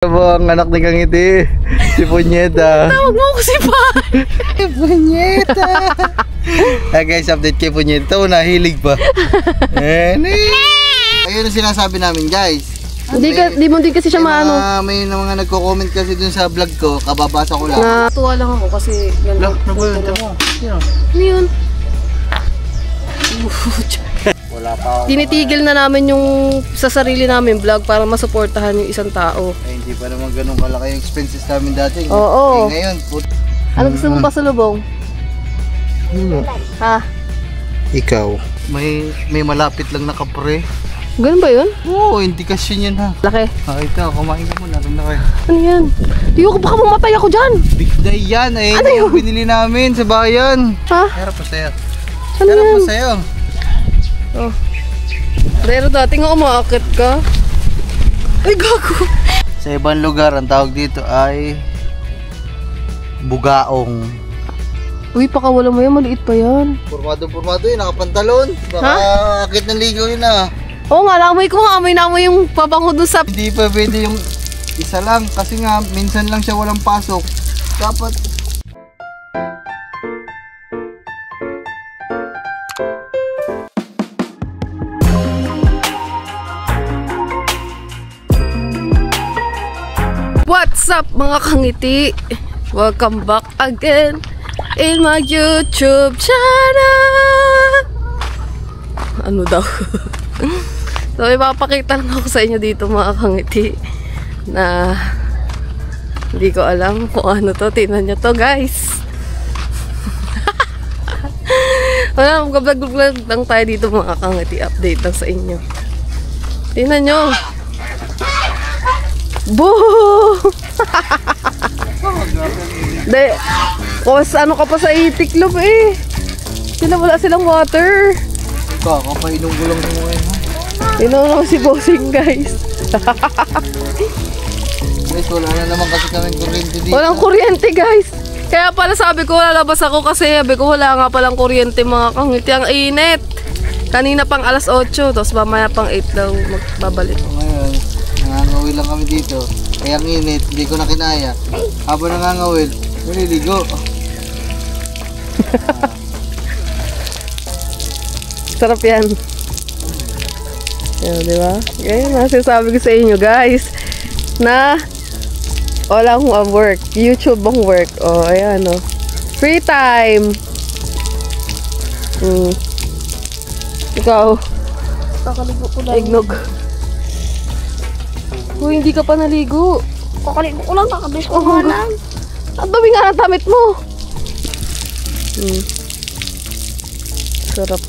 Ang anak ni Kangiti, si Punyeta. Tawag mo ako si Pai. Punyeta. Guys, update kay Punyeta. Nahilig pa. Ayun ang sinasabi namin, guys. Hindi mo din kasi siya maano. May mga nagko-comment kasi dun sa vlog ko. Kababasa ko lang. Natuwa lang ako kasi gano'n. Ano yun? Wala pa ako. Tinitigil na namin yung sa sarili namin vlog para masuportahan yung isang tao. Ay, hindi pa naman ganun kalaki yung expenses namin dati. Oo. Ngayon, Ano gusto mo pa sa lubong? Ha? Ikaw. May malapit lang na kapre. Ganun ba yun? Oo, hindi kasi yun ha. Laki. Ito, kumain ka muna. Rin na kayo. Ano yan? Di ko baka mamatay ako dyan. Big day yan. Ano yung binili namin sa bayan. Ha? Harap po sa'yo. Ano Harap yan? po sa'yo. Oh. Pero dati nga umakit ka. Ay, gago. Sa ibang lugar, ang tawag dito ay bugaong. Uy, pakawala mo yan. Maliit pa yan. Pormado yun. Nakapantalon. Baka akit ng ligaw yun ah. Oo nga, amoy ko nga. Amoy na amoy yung pabango doon sa... Hindi pa pwede yung isa lang. Kasi nga, minsan lang siya walang pasok. Dapat... What's up mga kangiti? Welcome back again in my YouTube channel. Ano daw? So ipapakita lang ako sa inyo dito mga kangiti na hindi ko alam kung ano to. Tingnan nyo to guys. Wala, mag-vlog lang tayo dito mga kangiti. Update lang sa inyo. Tingnan nyo. Boo! De, ano ka pa sa itiklob eh. Wala silang water. Kakapainom ko lang mo ngayon ha. Inom si Bossing guys. Guys, wala na naman kasi kaming kuryente dito. Walang kuryente guys. Kaya pala sabi ko lalabas ako kasi sabi ko wala nga palang kuryente mga kangiti. Ang init. Kanina pang alas 8 tapos mamaya pang 8 daw magbabalik. Ngayon, nangangawil lang kami dito. Kaya ang init, hindi ko na kinaya. Habang nangangawil, naliligo. Sarap yan. Yan, di ba? Ganyan nasasabi ko sa inyo guys na walang work. YouTube ang work. O, ayan o. Free time. Ikaw. Kakaligo ko lang. Ignog. Uy, hindi ka pa naligo. Kakaligo ko lang, kakabis ko nga lang. Ang dami nga ng damit mo. Sarap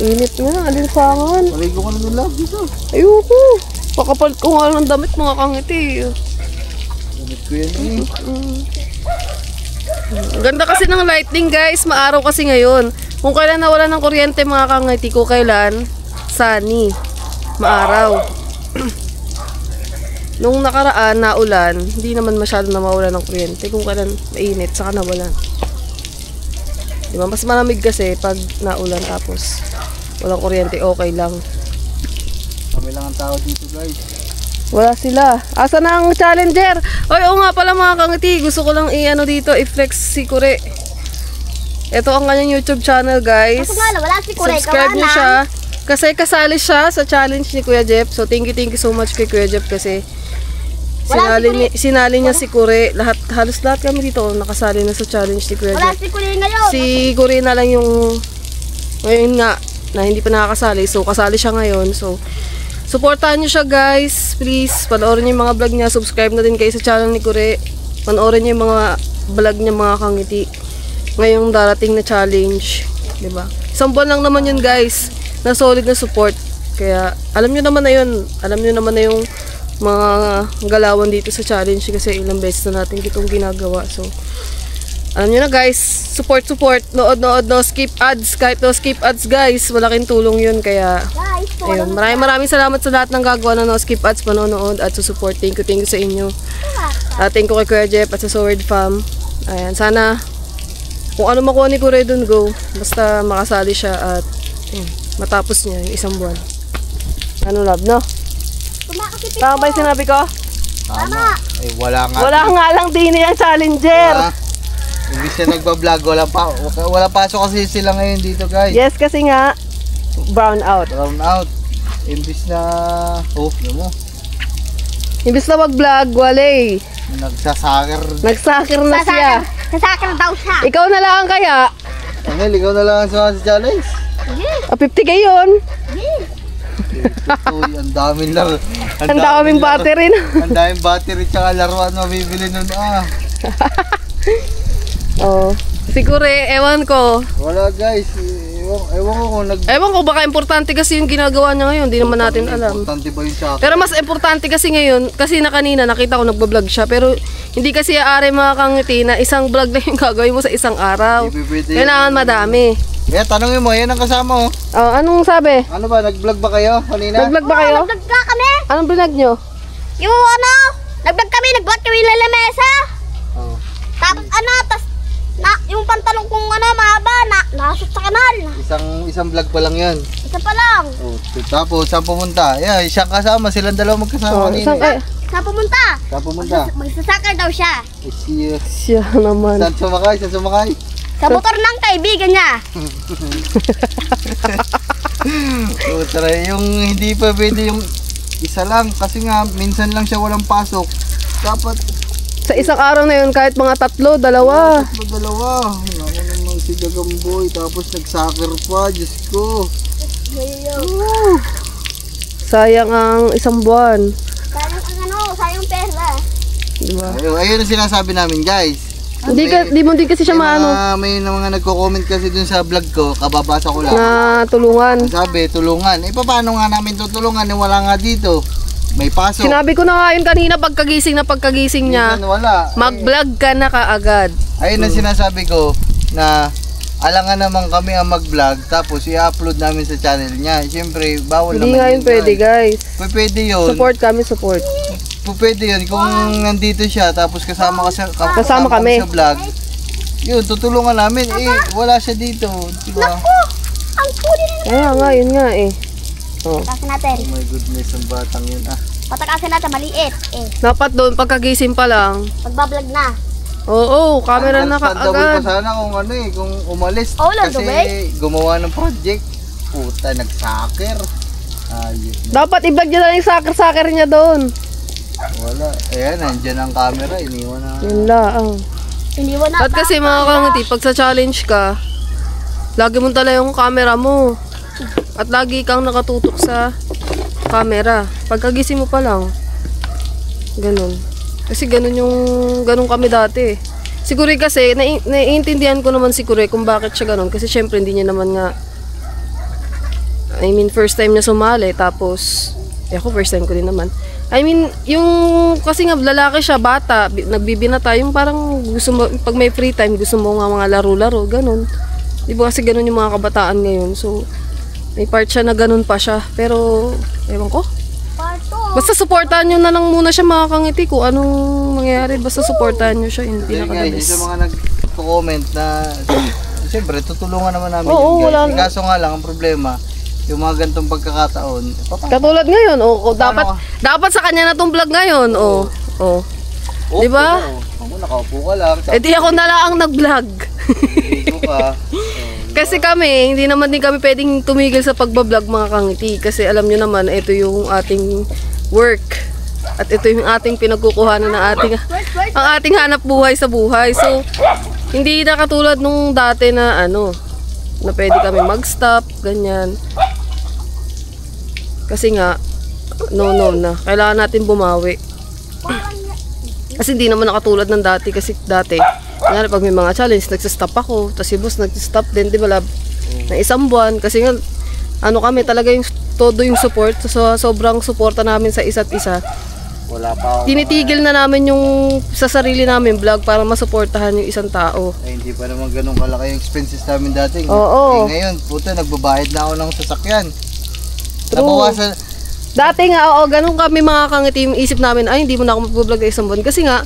Init nga, alinsangan. Maligo ka na ng love dito. Ayoko. Pakapalit ko nga ng damit mga kangiti. Damit ko yan eh. Ganda kasi ng lighting guys. Maaraw kasi ngayon. Kung kailan nawala ng kuryente mga kangiti ko, kailan sunny. Maaraw. Nung nakaraan, naulan, hindi naman masyado na mawala ng kuryente. Kung kailan mainit, saka nawalan. Diba? Mas malamig kasi pag naulan tapos walang kuryente, okay lang. Kami lang ang tao dito guys. Wala sila. Asa na ang challenger? Oy, oo nga pala mga kangiti. Gusto ko lang i-ano dito, i-flex si Kure. Ito ang kanyang YouTube channel guys. Kaso nga, wala si Kure. Subscribe niyo siya. Kasi kasali siya sa challenge ni Kuya Jeff. So thank you so much kay Kuya Jeff kasi sinali niya si Kure. Halos lahat kami dito nakasali na sa challenge ni Kuya Wala Jeff. si Kure ngayon. Si Kure na lang yung ngayon nga na hindi pa nakakasali. So kasali siya ngayon. So supportahan niyo siya guys. Please panoorin niyo yung mga vlog niya. Subscribe na din kayo sa channel ni Kure. Panoorin niyo yung mga vlog niya mga kangiti. Ngayong darating na challenge, 'di ba? Isang buwan lang naman yun guys. Na solid na support. Kaya alam niyo naman na yun. Alam niyo naman na yung mga galawan dito sa challenge kasi ilang beses na natin itong ginagawa. So alam niyo na guys, support. Nood, no skip ads. Kahit no skip ads guys, malaking tulong yun. Kaya ayun, maraming salamat sa lahat ng gagawa na no skip ads, panonood at support. Thank you sa inyo. Thank you kay Kuya Jeff at sa Sword Fam. Ayan, sana kung ano makuha ni Kure dun, go. Basta makasali siya at matapos niya yung isang buwan. Ano love, no? makipit Tama ba yung sinabi ko? Tama. Eh, wala nga. Wala nga lang din yung challenger. Imbis na nagpa-vlog, wala pasok kasi sila ngayon dito, guys. Yes, kasi nga, brown out. Brown out. Imbis na, yun mo. Imbis na mag-vlog, wala eh. Nagsasakar. Nagsakir na siya. Sasakal daw siya. Ikaw na lang kaya. Angel, ikaw na lang ang sa challenge. Ah, 50k yun. Uy, ang daming laro. Ang daming battery na. Ang daming battery tsaka laruan mabibili nun. Oh. Siguro ewan ko. Wala guys. Ewan ko kung Ewan ko, baka importante kasi yung ginagawa niya ngayon. Hindi naman natin alam. importante ba yung sa akin. Pero mas importante kasi ngayon, kasi na kanina nakita ko nagbablog siya. Pero hindi kasi aari makakangiti na isang vlog na yung gagawin mo sa isang araw. Kailangan madami. Yeah, tanongin mo, yan ang kasama oh. Oh, anong sabi? Ano ba, nag-vlog ba kayo kanina? Nag-vlog ba kayo? Nag-vlog ka kami. Anong vlog nyo? Yung ano, nag-vlog kami lalamesa. Oh. Tapos yung pantalon kong mahaba, nasa sa kanal. Isang vlog pa lang yan. Isa pa lang. Oh, tapos saan pumunta? Yeah, siyang kasama, silang dalawa magkasama kanina. Saan kayo? Saan pumunta? Saan pumunta? Magsasakay daw siya. Siya naman. Saan sumakay? Saan sumakay? Sa motor ng kaibigan niya. Tara, yung hindi pa pwede yung isa lang kasi nga minsan lang siya walang pasok. Dapat Sa isang araw na yun, kahit mga 3, 2. dalawa. Ako naman si Gagamboy tapos nagsoccer pa, Diyos ko. Sayang ang isang buwan. Sayang pera. Diba? Ayun ang sinasabi namin, guys. Di mo din kasi siya maano May mga nagko-comment kasi dun sa vlog ko, kababasa ko lang. na tulungan. Sabi, tulungan. Paano nga namin tutulungan? Wala nga dito. May pasok. Sinabi ko na nga yun kanina pagkagising niya. Minsan wala. Mag-vlog ka na kaagad. Ayun ang sinasabi ko na alangan naman kami ang mag-vlog tapos i-upload namin sa channel niya. Siyempre, bawal Hindi naman nga yun pwede, guys. Pwede yun. Support kami, support. Pwede yun. Kung nandito siya tapos kasama kami sa vlog, yun, tutulungan namin. Wala siya dito. Diba? Ang kunin. Kaya nga, yun nga eh. Oh. Patakasin natin. Oh my goodness, ang batang yun Patakasin natin, maliit. Dapat doon, pagkagising pa lang. Pagbablog na. Oo, camera na Understandable kaagad. pa sana kung umalis. Oh, lang, kasi Dubay. gumawa ng project. Puta, nag-soccer. Ayun. Dapat i-vlog niya na yung soccer niya doon. Wala. Ayan, nandyan ang camera. Iniwan na. Yun lang. Iniwan na. At kasi mga kangiti, pag sa challenge ka, lagi mo tala yung camera mo. At lagi kang nakatutok sa camera. Pagkagising mo pa lang. Ganun. Kasi ganun kami dati. Si Kuray kasi, naiintindihan ko naman si Kuray kung bakit siya ganun. Kasi syempre hindi niya naman nga, first time niya sumali. Tapos, ako first time ko din naman. Yung, kasi nga lalaki siya, bata, nagbibinata, yung parang gusto mo, pag may free time, gusto mo nga mga laro-laro, ganun. Di ba kasi ganun yung mga kabataan ngayon. So, may part siya na ganun pa siya. Pero, ewan ko. Basta supportahan nyo na lang muna siya mga kangiti kung anong mangyayari. Basta supportahan nyo siya, yung pinaka-the Sa mga nag-comment na, siyempre, tutulungan naman namin Oo, yun, guys. wala. Kaso nga lang, ang problema, yung mga ganitong pagkakataon, Katulad ngayon, dapat sa kanya na tong vlog ngayon, Di ba? Ako, nakaupo ka lang. Di ako na lang ang nag-vlog. Dito ka. Kasi kami, hindi naman din kami pwedeng tumigil sa pagbablog mga kangiti. Kasi alam nyo naman, ito yung ating work. At ito yung ating pinagkukuhanan ng ang ating hanap buhay sa buhay. So, hindi na katulad nung dati na na pwede kami mag-stop, ganyan. Kasi nga, no na. Kailangan natin bumawi. Kasi hindi naman nakatulad ng dati. Kasi dati, pag may mga challenge, nagsistop ako. Tapos si boss nagsistop din, di ba lab? Na isang buwan. Kasi nga, kami talaga yung todo yung support. So, sobrang suporta namin sa isa't isa. Wala pa ako. Tinitigil na namin yung sa sarili namin vlog para masuportahan yung isang tao. Hindi pa naman ganun kalaki yung expenses namin dati. Oo. Ngayon, puta, nagbabayad na ako ng sasakyan. True. Nabawasan. Dati nga, ganun kami mga kangiti, yung isip namin, hindi mo na ako mag-vlog na isang buwan. Kasi nga,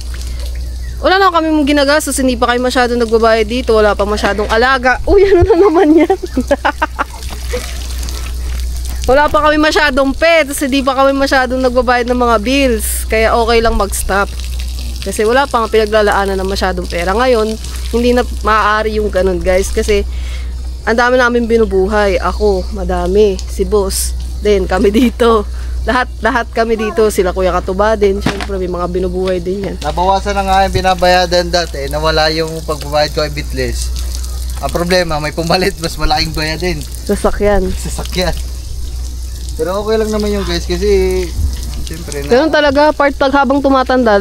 wala na kami mong ginagastos, hindi pa kayo masyadong nagbabayad dito, wala pa masyadong alaga. Uy, ano na naman yan? Wala pa kami masyadong pets, hindi pa kami masyadong nagbabayad ng mga bills. Kaya okay lang mag-stop. Kasi wala pa nga pinaglalaanan ng masyadong pera. Ngayon, hindi na maaari yung ganun guys. Kasi ang dami namin binubuhay. Ako, madami. Si boss. Then, kami dito. Lahat kami dito. Sila Kuya Katuba din. Siyempre, may mga binubuhay din yan. Nabawasan na nga yung binabayadan dati. Nawala yung pagbabayad ko ay bitless. Ang problema, may pumalit. Mas malaking bayadin. Sasakyan. Sasakyan. Pero okay lang naman yung guys kasi siyempre na. Ganun talaga, part pag habang tumatanda,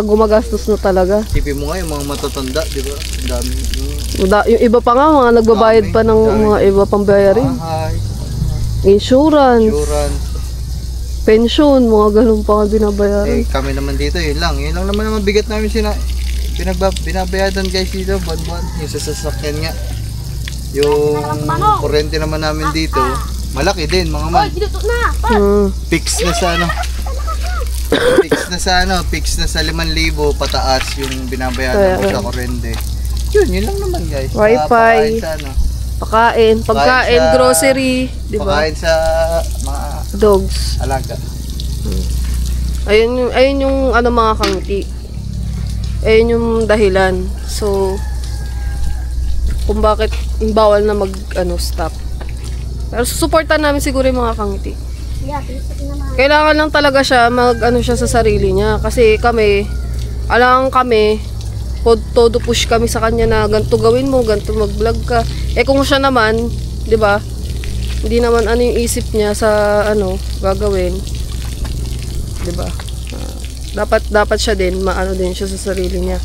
gumagastos na talaga. Tipin mo nga yung mga matatanda, di ba? Ang dami. Yung iba pa nga, mga nagbabayad pa ng mga iba pang bayarin. Bahay, Insurance, pension, mga ganun pa nga binabayaran. kami naman dito, yun lang. Yun lang naman bigat namin binabayadan guys dito, buwan-buwan. Yung sa sasakyan nga. Yung kurente naman namin dito, malaki din mga man. Fix na sa ano. Fix na sa 5,000 pataas yung binabayaran mo sa kurente. Yun lang naman guys. Wifi, pagkain, grocery, di ba? Pagkain sa mga Dogs. alaga. Ayun yung ano mga kangiti. Ayun yung dahilan. So, kung bakit bawal na stop. Pero susuportan namin siguro yung mga kangiti. Kailangan lang talaga siya siya sa sarili niya. Kasi kami, todo push kami sa kanya na ganito gawin mo, ganito mag-vlog ka. Kung siya naman, di ba? Hindi naman yung isip niya sa gagawin. Di ba? Dapat siya din, din siya sa sarili niya.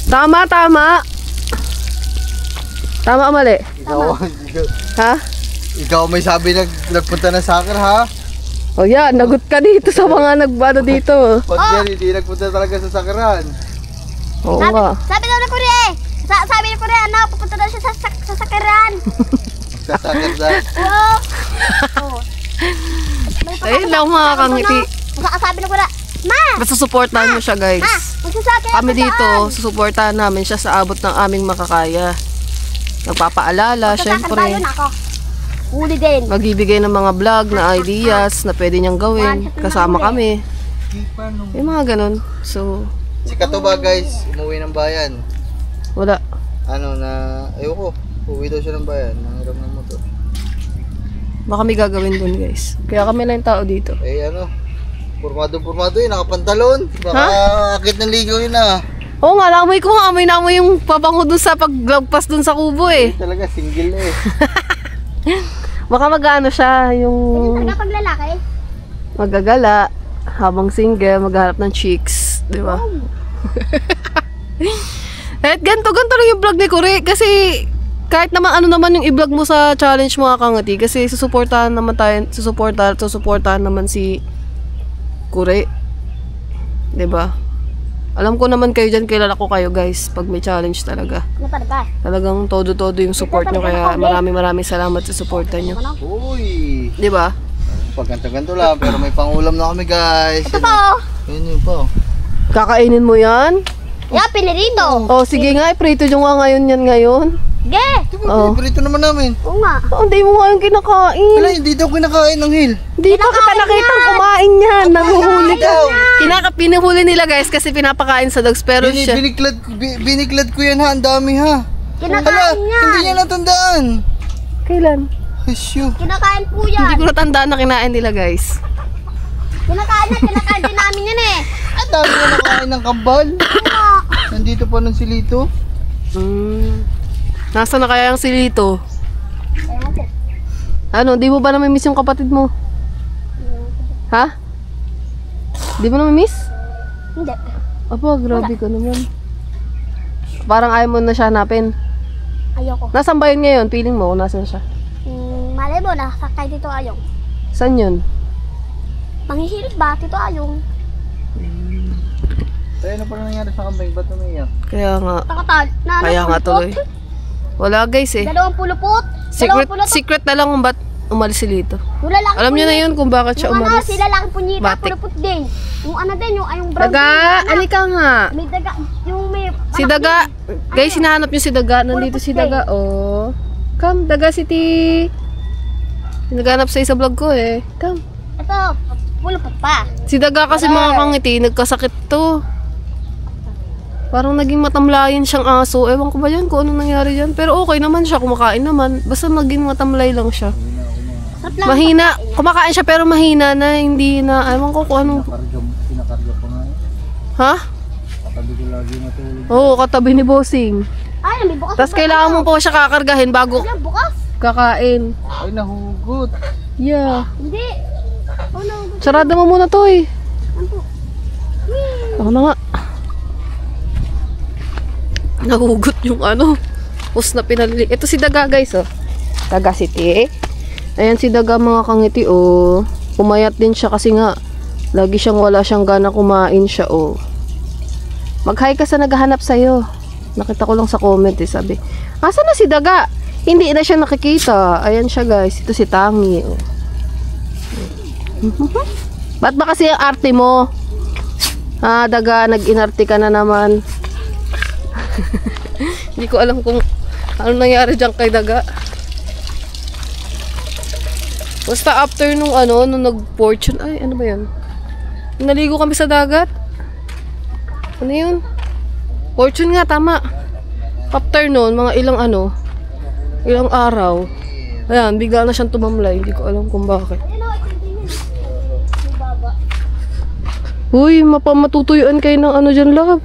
Tama. Tama o mali? Ha? Ikaw may sabi nagpunta na soccer ha? O yan, nagot ka dito sa mga nagbano dito. Pag yan, hindi nagpunta talaga sa sakaran. Oo nga. Sabi daw na Korea sabi ni Korea, pupunta daw siya sa sakaran. Sasakar na. Oo. Ayun lang mga kangiti. Sabi ni Korea, Ma! Basta supportahan mo siya guys. Magsasakyan Kami ako dito, saan?" susuportahan namin siya sa abot ng aming makakaya. Nagpapaalala, Magsasakyan tayo syempre. na ako. Huli din. Magbibigay ng mga vlog na ideas na pwede niyang gawin. Kasama kami. Yung mga ganun. So, Si Katuba guys, umuwi ng bayan. wala. Ayoko. Uwi daw siya ng bayan. Nangiram ng motor. Baka may gagawin dun guys. Kaya kami lang yung tao dito. Pormado yun, nakapantalon. Baka akit ng ligaw yun ah. Oo nga, naamoy ko nga. Amoy na amoy yung pabango dun sa paglagpas dun sa kubo eh. Talaga, single eh. Baka mag-ano siya, yung Talaga pag lalaki. magagala habang single, maghanap ng chicks, di ba? At ganto lang yung vlog ni Kuri kasi kahit naman naman yung i-vlog mo sa challenge mga kangati kasi susuportahan naman si Kuri. 'Di ba? Alam ko naman kayo diyan, kilala ko kayo guys pag may challenge talaga. Talagang todo yung support nyo kaya maraming salamat sa suporta nyo. Uy! 'Di ba? Pag ganto lang pero may pangulam na kami guys. Ito po. Yun po. Kakainin mo 'yan? Pinirito. Oh, sige nga, iprito nyo nga ngayon yan ngayon. Ge! Oh. Prito naman namin. Oo nga. Oh, hindi mo nga yung kinakain. Wala, hindi daw kinakain ng hil. Dito kita nakita kumain yan. Nanguhuli ka. Pinuhuli nila guys kasi pinapakain sa dogs pero siya. Biniklad ko yan ha, ang dami ha. Kinakain niya. Hindi niya natandaan. Kailan? Asyo. Kinakain po Hindi yan. ko natandaan na kinain nila guys. Kinakain din namin yan eh. Ang dami na nakain ng kambal. Nandito pa ng silito. Nasaan na kaya ang silito? Ewan ko. Ano, di mo ba namimiss yung kapatid mo? Ha? Di mo namimiss? Hindi. Aba, grabe ka naman. Parang ayaw mo na siya hanapin. Ayoko. Nasaan ba yun ngayon? Feeling mo kung nasaan siya? Malay mo na, sakay dito Ayong. Saan yun? Manghihilig ba? Dito Ayong. Tayo na pala nangyari sa kambing, ba't umiyak? Kaya nga. Kaya nga tuloy. Wala guys eh. 20 pulupot. Secret na lang kung ba't umalis si Lito. Yung lalaki Alam niyo na yun kung bakit siya yung umalis. si lalaki punyita, Batik. pulupot din. Yung brown. Daga, alika nga. May daga, Si Daga. Guys, hinahanap niyo si Daga. Nandito si Daga. Oh. Come, Daga City. Naghanap sa vlog ko eh. Come. Ito, pulupot pa. Si Daga kasi mga kangiti, nagkasakit to. Parang naging matamlayin siyang aso. Ewan ko ba yan kung anong nangyari dyan. Pero okay naman siya, kumakain naman. Basta naging matamlay lang siya. Sarap lang. Mahina. Kumakain siya pero mahina na. Hindi na, ewan ko kung anong... Pinakarga pa nga. Ha? Katabi ko lagi matulog. Oo, katabi ni Bossing. Ay, may bukas. Tapos kailangan mo pa siya kakargahin bago Ay, bukas. kakain. Ay, nahugot. Yeah. Hindi. Oh no. Sarado mo muna to eh. Ako na nga. Nahugot yung ano. Pus na pinalili. Ito si Daga guys oh. Daga City. Ayan si Daga mga kangiti oh. Pumayat din siya kasi nga lagi siyang wala siyang gana kumain siya oh. Mag-hi ka sa naghahanap sa'yo. Nakita ko lang sa comment eh, sabi. Asa na si Daga? Hindi na siya nakikita. Ayan siya guys. Ito si Tangi oh. Ba't ba kasi ang arte mo? Ah, Daga, nag-inarte ka na naman. Hindi ko alam kung ano nangyari dyan kay Daga. Basta after nung ano, nung nag-fortune, ay ano ba yun? Naligo kami sa dagat. Ano yun? Fortune nga, tama. After nun, mga ilang araw. Ayan, bigla na siyang tumamlay. Hindi ko alam kung bakit. Uy, mapamatutuyuan kayo ng ano dyan, love.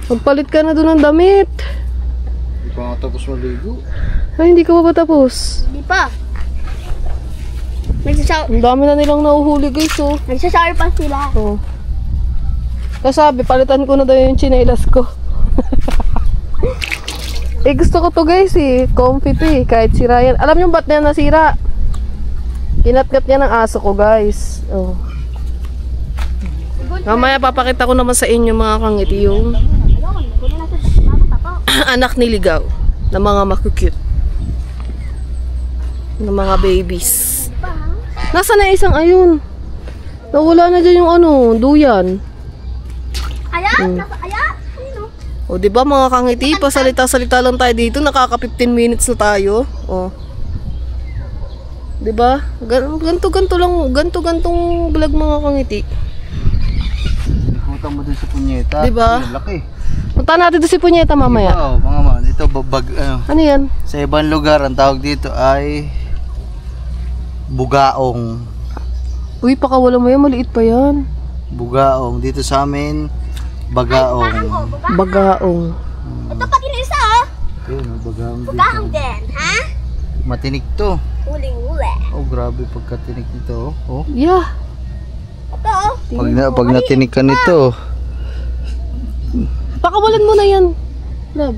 Magpalit ka na doon ng damit. Hindi pa nga tapos maligo. Ay, hindi ka pa ba tapos? Hindi pa. Nagsasaw. Ang dami na nilang nauhuli guys, oh. Nagsasaw pa sila. Oh. Kasabi, palitan ko na daw yung chinelas ko. Eh, gusto ko to guys eh. Comfy to eh. Kahit si Ryan. Alam niyo ba't niya nasira? Kinatkat niya ng aso ko guys. Oh. Mamaya papakita ko naman sa inyo mga kangiti yung anak ni Ligaw na mga makukute. Na mga babies. Nasaan na isang ayun? Nawala na dyan yung ano, duyan. Ayan, nasa ayan. O, di ba mga kangiti, pasalita-salita lang tayo dito, nakaka 15 minutes na tayo. O. Di ba? Ganto-ganto lang, ganto-gantong vlog mga kangiti. Ikutan mo dun sa punyeta. Diba? Ang laki. Punta natin doon si Punyeta mamaya. Wow, mga man, ito babag, Ano yan? sa ibang lugar, ang tawag dito ay bugaong. Uy, pakawala mo yan, maliit pa yan. Bugaong. Dito sa amin, bagaong. Bagaong. Ito pati na isa oh. Ayun, bagaong dito. Bugahang din, ha? Matinik to. Huling-huli. Oh, grabe pagkatinik nito. Oh. Yeah. Ito oh. Pag natinik ka nito, Pakawalan mo na yan. Love.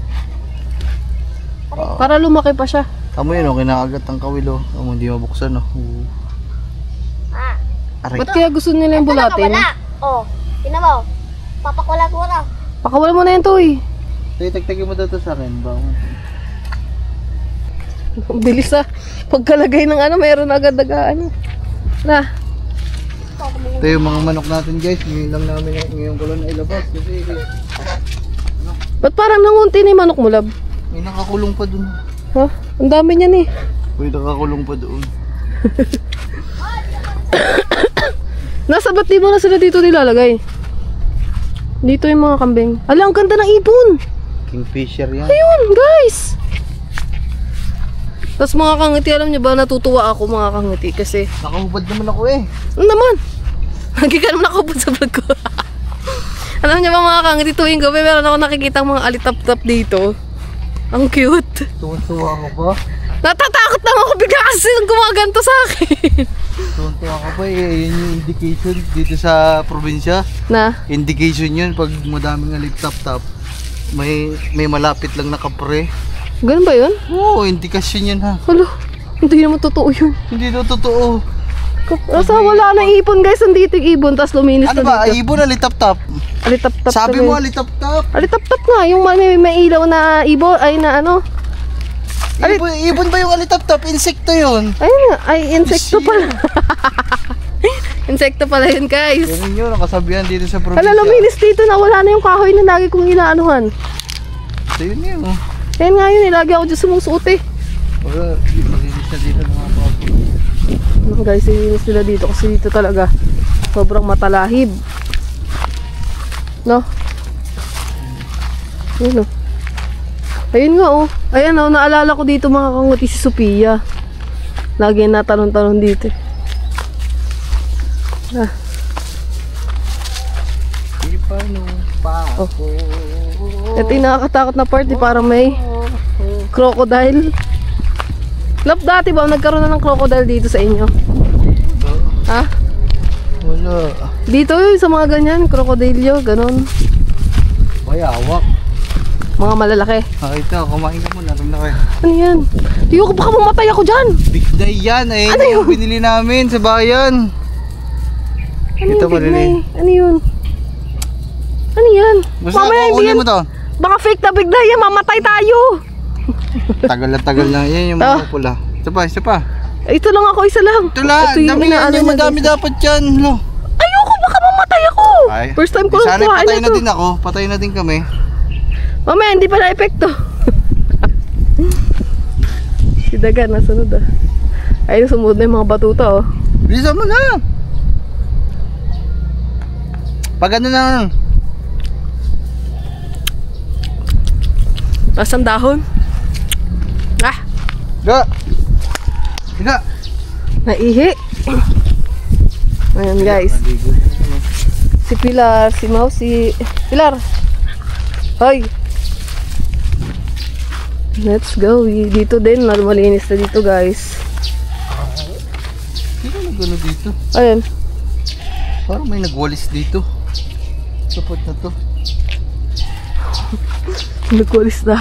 Para lumaki pa siya. tamo yun, oh, kinakagat ang kawilo. Oh, hindi mabuksan, oh. Ah. Aray. Ba't kaya gusto nila yung bulatin? Nakawala. Oh, tinan mo. Papakula-kula. Pakawalan mo na yan, Toy. Tagtagin mo daw to sa akin. Bangon. Bilis ah. Pagkalagay ng ano, mayroon agad ano. Na. Ito yung mga manok natin guys. Ngayon lang namin ngayon ko lang nailabas. Kasi Ba't parang nangunti na yung manok mo, Love? may nakakulong pa dun. Ha? Ang dami niyan eh. May nakakulong pa doon. Nasa ba't di mo na sila dito nilalagay? Dito yung mga kambing. Ala, ang ganda ng ibon! Kingfisher yan. Ayun, guys! Tapos mga kangiti, alam niyo ba, natutuwa ako mga kangiti kasi... Nakahubad naman ako eh. Ano naman? Lagi ka naman nakabot sa vlog ko. Alam niyo ba mga kangiti, tuwing gabi meron ako nakikita mga alitap-tap dito. Ang cute. Tuwan-tuwa ako ba? Natatakot naman ako bigla kasi nang gumaganto sa akin. Tuwan-tuwa ako ba eh. Yun yung indication dito sa probinsya. Na? Indication yun pag madaming alitap-tap. May malapit lang na kapre. Ganun ba yun? Oo, indikasyon yun ha. Hala, hindi naman totoo yun. Hindi to totoo. Nasa wala na ibon guys, nandito yung ibon, tapos luminis Ano na ba? dito. Ibon alitap-tap. Alitap-tap Sabi tuloy. mo alitap-tap. Alitap-tap nga, yung may ilaw na ibon, ay na ano. Ibon ba yung alitap-tap? Insekto yun. Ayun nga, ay insekto pala. Insekto pala yun guys. Ganun yun, nakasabihan dito sa probinsya. Hala, luminis dito na, wala na yung kahoy na lagi kong inaanuhan. So yun yun. Ayun nga yun, lagi ako dyan sumusuot eh. Wala, malinis na dito ng mga bago. Guys, ininis nila dito kasi dito talaga sobrang matalahib. No? Ayun, oh. Ayun nga, oh. Ayan, oh. Naalala ko dito mga kanguti si Sophia. Lagi na talon-talon dito. Ah. Oh. Ito yung nakakatakot na part, parang may crocodile. Love, dati ba nagkaroon na ng crocodile dito sa inyo? Ha? Wala. Dito yun, sa mga ganyan, krokodilyo, ganun. Bayawak. Mga malalaki. Ito, kumain ka muna. Rin na kayo. Ano yan? Ayoko, baka mamatay ako dyan. Big day yan eh. Ano yun? Yung binili namin sa bayan. Ano Ito yung maliliit. bignay? Ano yun? Ano yan? Basta Mamaya hindi kukunin yan. mo to. Baka fake na bignay yan, mamatay tayo. Tagal na tagal na. Yan yung mga pula. Isa pa, isa pa. Ito lang ako, isa lang. Ito lang. Ito yung Dami inaano yan. niya, Madami guys. dapat yan. Lo. Ayoko, baka mamatay ako. Ay. First time ko lang Sana kuhain patay na na to. din ako. Patay na din kami. Mamaya, hindi pa na-epekto. Si Dagan, nasunod ah. Ayun, sumunod na yung mga batuta oh. Bilisan mo na. Pag ano na. Nasaan dahon? Ah, Ga. Ga. naihi. Ayan guys. Si Pilar, si Mau, si Pilar. Hoy. Let's go. Dito din, malinis na dito guys. Sino nag-ano dito? Ayan. Parang may nagwalis dito. Support na to. Nagwalis na.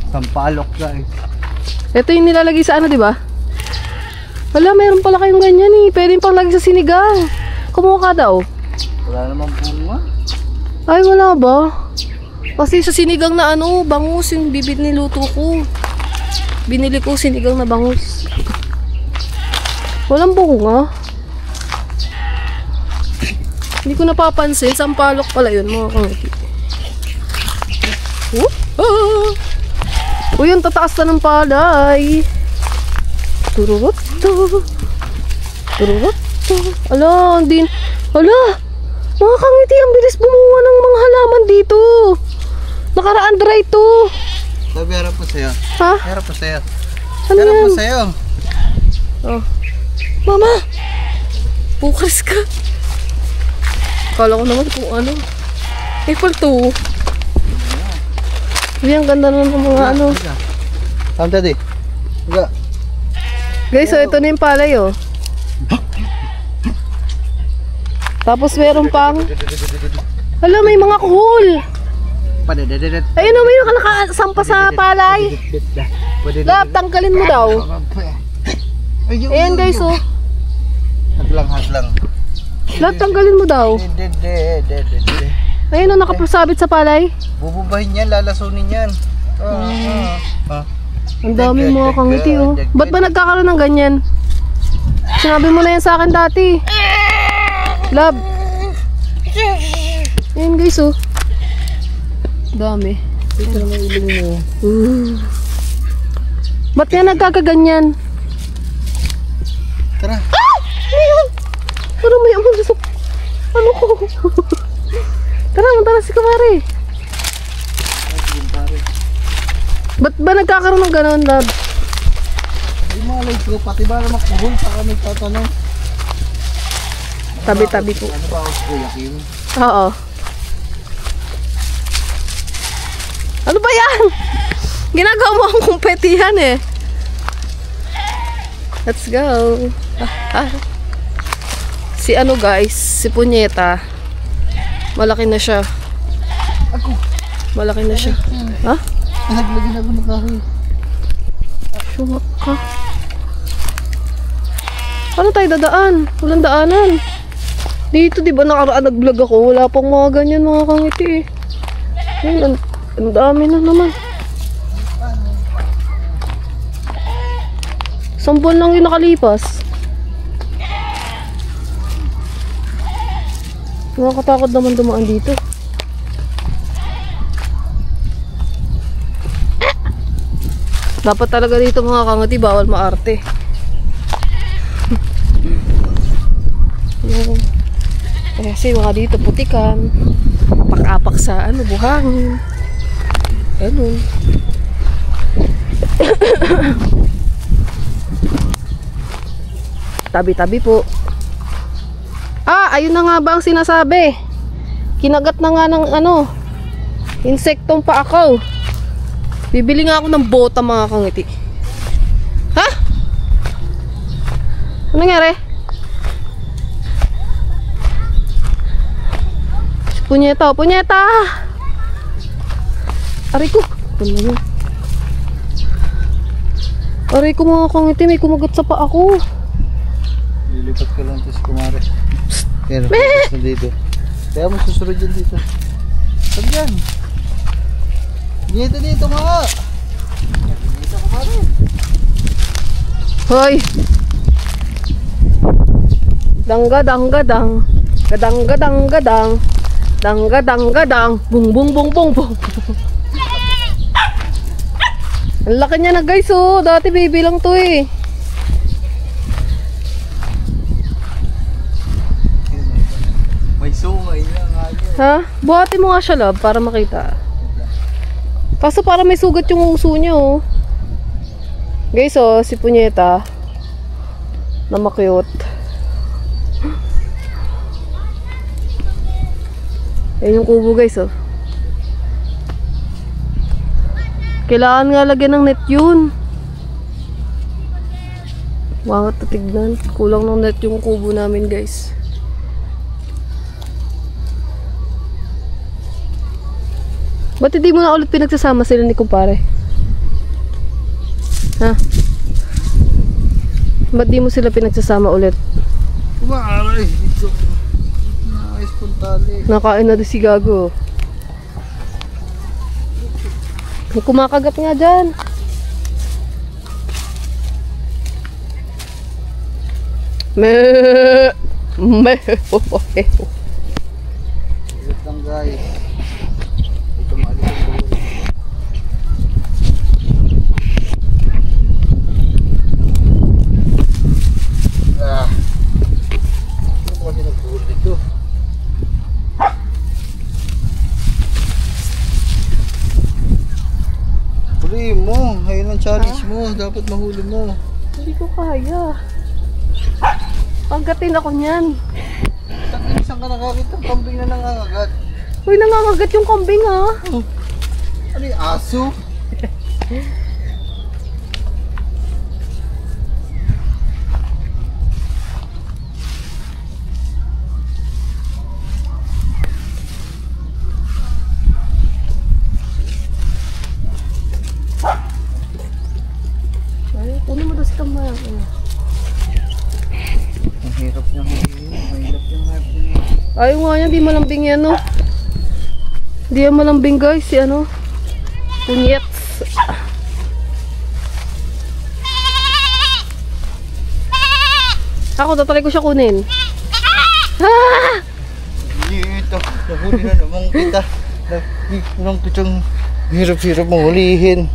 Sampalok guys. Ito yung nilalagay sa ano, di ba? Wala, mayroon pala kayong ganyan eh. Pwede pang lagay sa sinigang. Kumuha ka daw. Wala namang bunga. Ay, wala ba? Kasi sa sinigang na ano, bangus yung bibit niluto ko. Binili ko sinigang na bangus. Walang bunga. Hindi ko napapansin. Sampalok pala yun, mga kangiti. Uy, yung tataas na ng palay. Tururot to. Tururot to. Ala, hindi. Ala, mga kangiti, ang bilis bumuha ng mga halaman dito. Nakaraan dry to. Sabi, harap po sa'yo. Ha? Harap po sa'yo. Ano Harap yan? po sa'yo. Oh. Mama! Bukas ka. Kala ko naman kung ano. April 2. Uy, ang ganda na ng mga ano. Saan daddy? Ga. Guys, so ito na yung palay oh. Tapos meron pang... Hala, may mga kuhol. Padadadadat. Ayun oh, may nakasampa sa palay. Lap, tanggalin mo daw. Ayan guys oh. Hadlang, hadlang. Lap, tanggalin mo daw. Ayun oh, nakapasabit sa palay. Bububahin yan, lalasunin yan. Ang dami mga kangiti oh. Ba't ba nagkakaroon ng ganyan? Sinabi mo na yan sa akin dati. Love. Ayan guys oh. Dami. Ito na ilong mo. Ba't yan nagkakaganyan? Tara. Ah! Ano yun? Parang may amang susok. Ano ko? Tara, punta na si Kamari. Ba't ba nagkakaroon ng gano'n, Lab? Ay malay ko, pati ba naman kuhol pa kami tatanong. Tabi-tabi po. Ano ba ako si Kuya Kim? Oo. Ano ba yan? Ginagawa mo ang kumpetihan eh. Let's go. Si ano guys, si Punyeta. Malaki na siya. Ako. Malaki na siya. Ha? Naglagyan ako ng kahoy. Sumak ka. Ano tayo dadaan? Walang daanan. Dito di ba nakaraan nag-vlog ako? Wala pang mga ganyan mga kangiti eh. Ayun, ang dami na naman. 1 buwan lang yung nakalipas. Nakakatakot naman dumaan dito. Dapat talaga dito mga kangati, bawal maarte. Kasi mga dito putikan. Apak-apak sa ano, buhangin. Ganun. Tabi-tabi po. Ayun na nga ba ang sinasabi? Kinagat na nga ng ano, insektong pa ako. Bibili nga ako ng bota mga kangiti. Ha? Ano nangyari? Punyeta, punyeta! Aray ko. Aray ko mga kangiti, may kumagat sa pa ako. Lilipat ka lang ito si kumare. Pero focus na dito. Kaya mo susunod dyan dito. Saan yan? Dito mga! Dito kumare. Hoy! Dangga-dangga-dang. Gadang-gadang-gadang. Dangga-dangga-dang. Bung-bung-bung-bung-bung. Ang laki niya na guys oh. Dati baby lang to eh. May sungay na nga yun. Ha? Buhati mo nga siya love para makita. Kaso para may sugat yung uso niya oh. Guys oh, si Punyeta na makyot. Ayun yung kubo guys oh. Kailangan nga lagyan ng net yun. Wangat na tignan. Kulang ng net yung kubo namin guys. Ba't hindi mo na ulit pinagsasama sila ni kumpare? Ha? Ba't di mo sila pinagsasama ulit? Kumare! Ito. Nakais puntali. Nakain na din si Gago. May kumakagat nga dyan. Ilit lang guys. Ito maalis ang buhol. Ano ko kasi nagbuhol dito? Huli mo. Ayun ang challenge mo. Dapat mahuli mo. Hindi ko kaya. Paggatin ako niyan. Saan ka nakakita? Kambing na nangangagat. Uy, nangangagat yung kambing ha. Ano yung aso? Ay, kunin mo daw si Kamay. Ang hirap niya hulihin. Mahirap yung harap niya. Ayaw nga yan, di malambing yan no. Di yan malambing guys, si ano. Punyets. Ako, tatry ko siya kunin. Ah! Dito, nahuli na naman kita. Nang kitang hirap-hirap mong hulihin.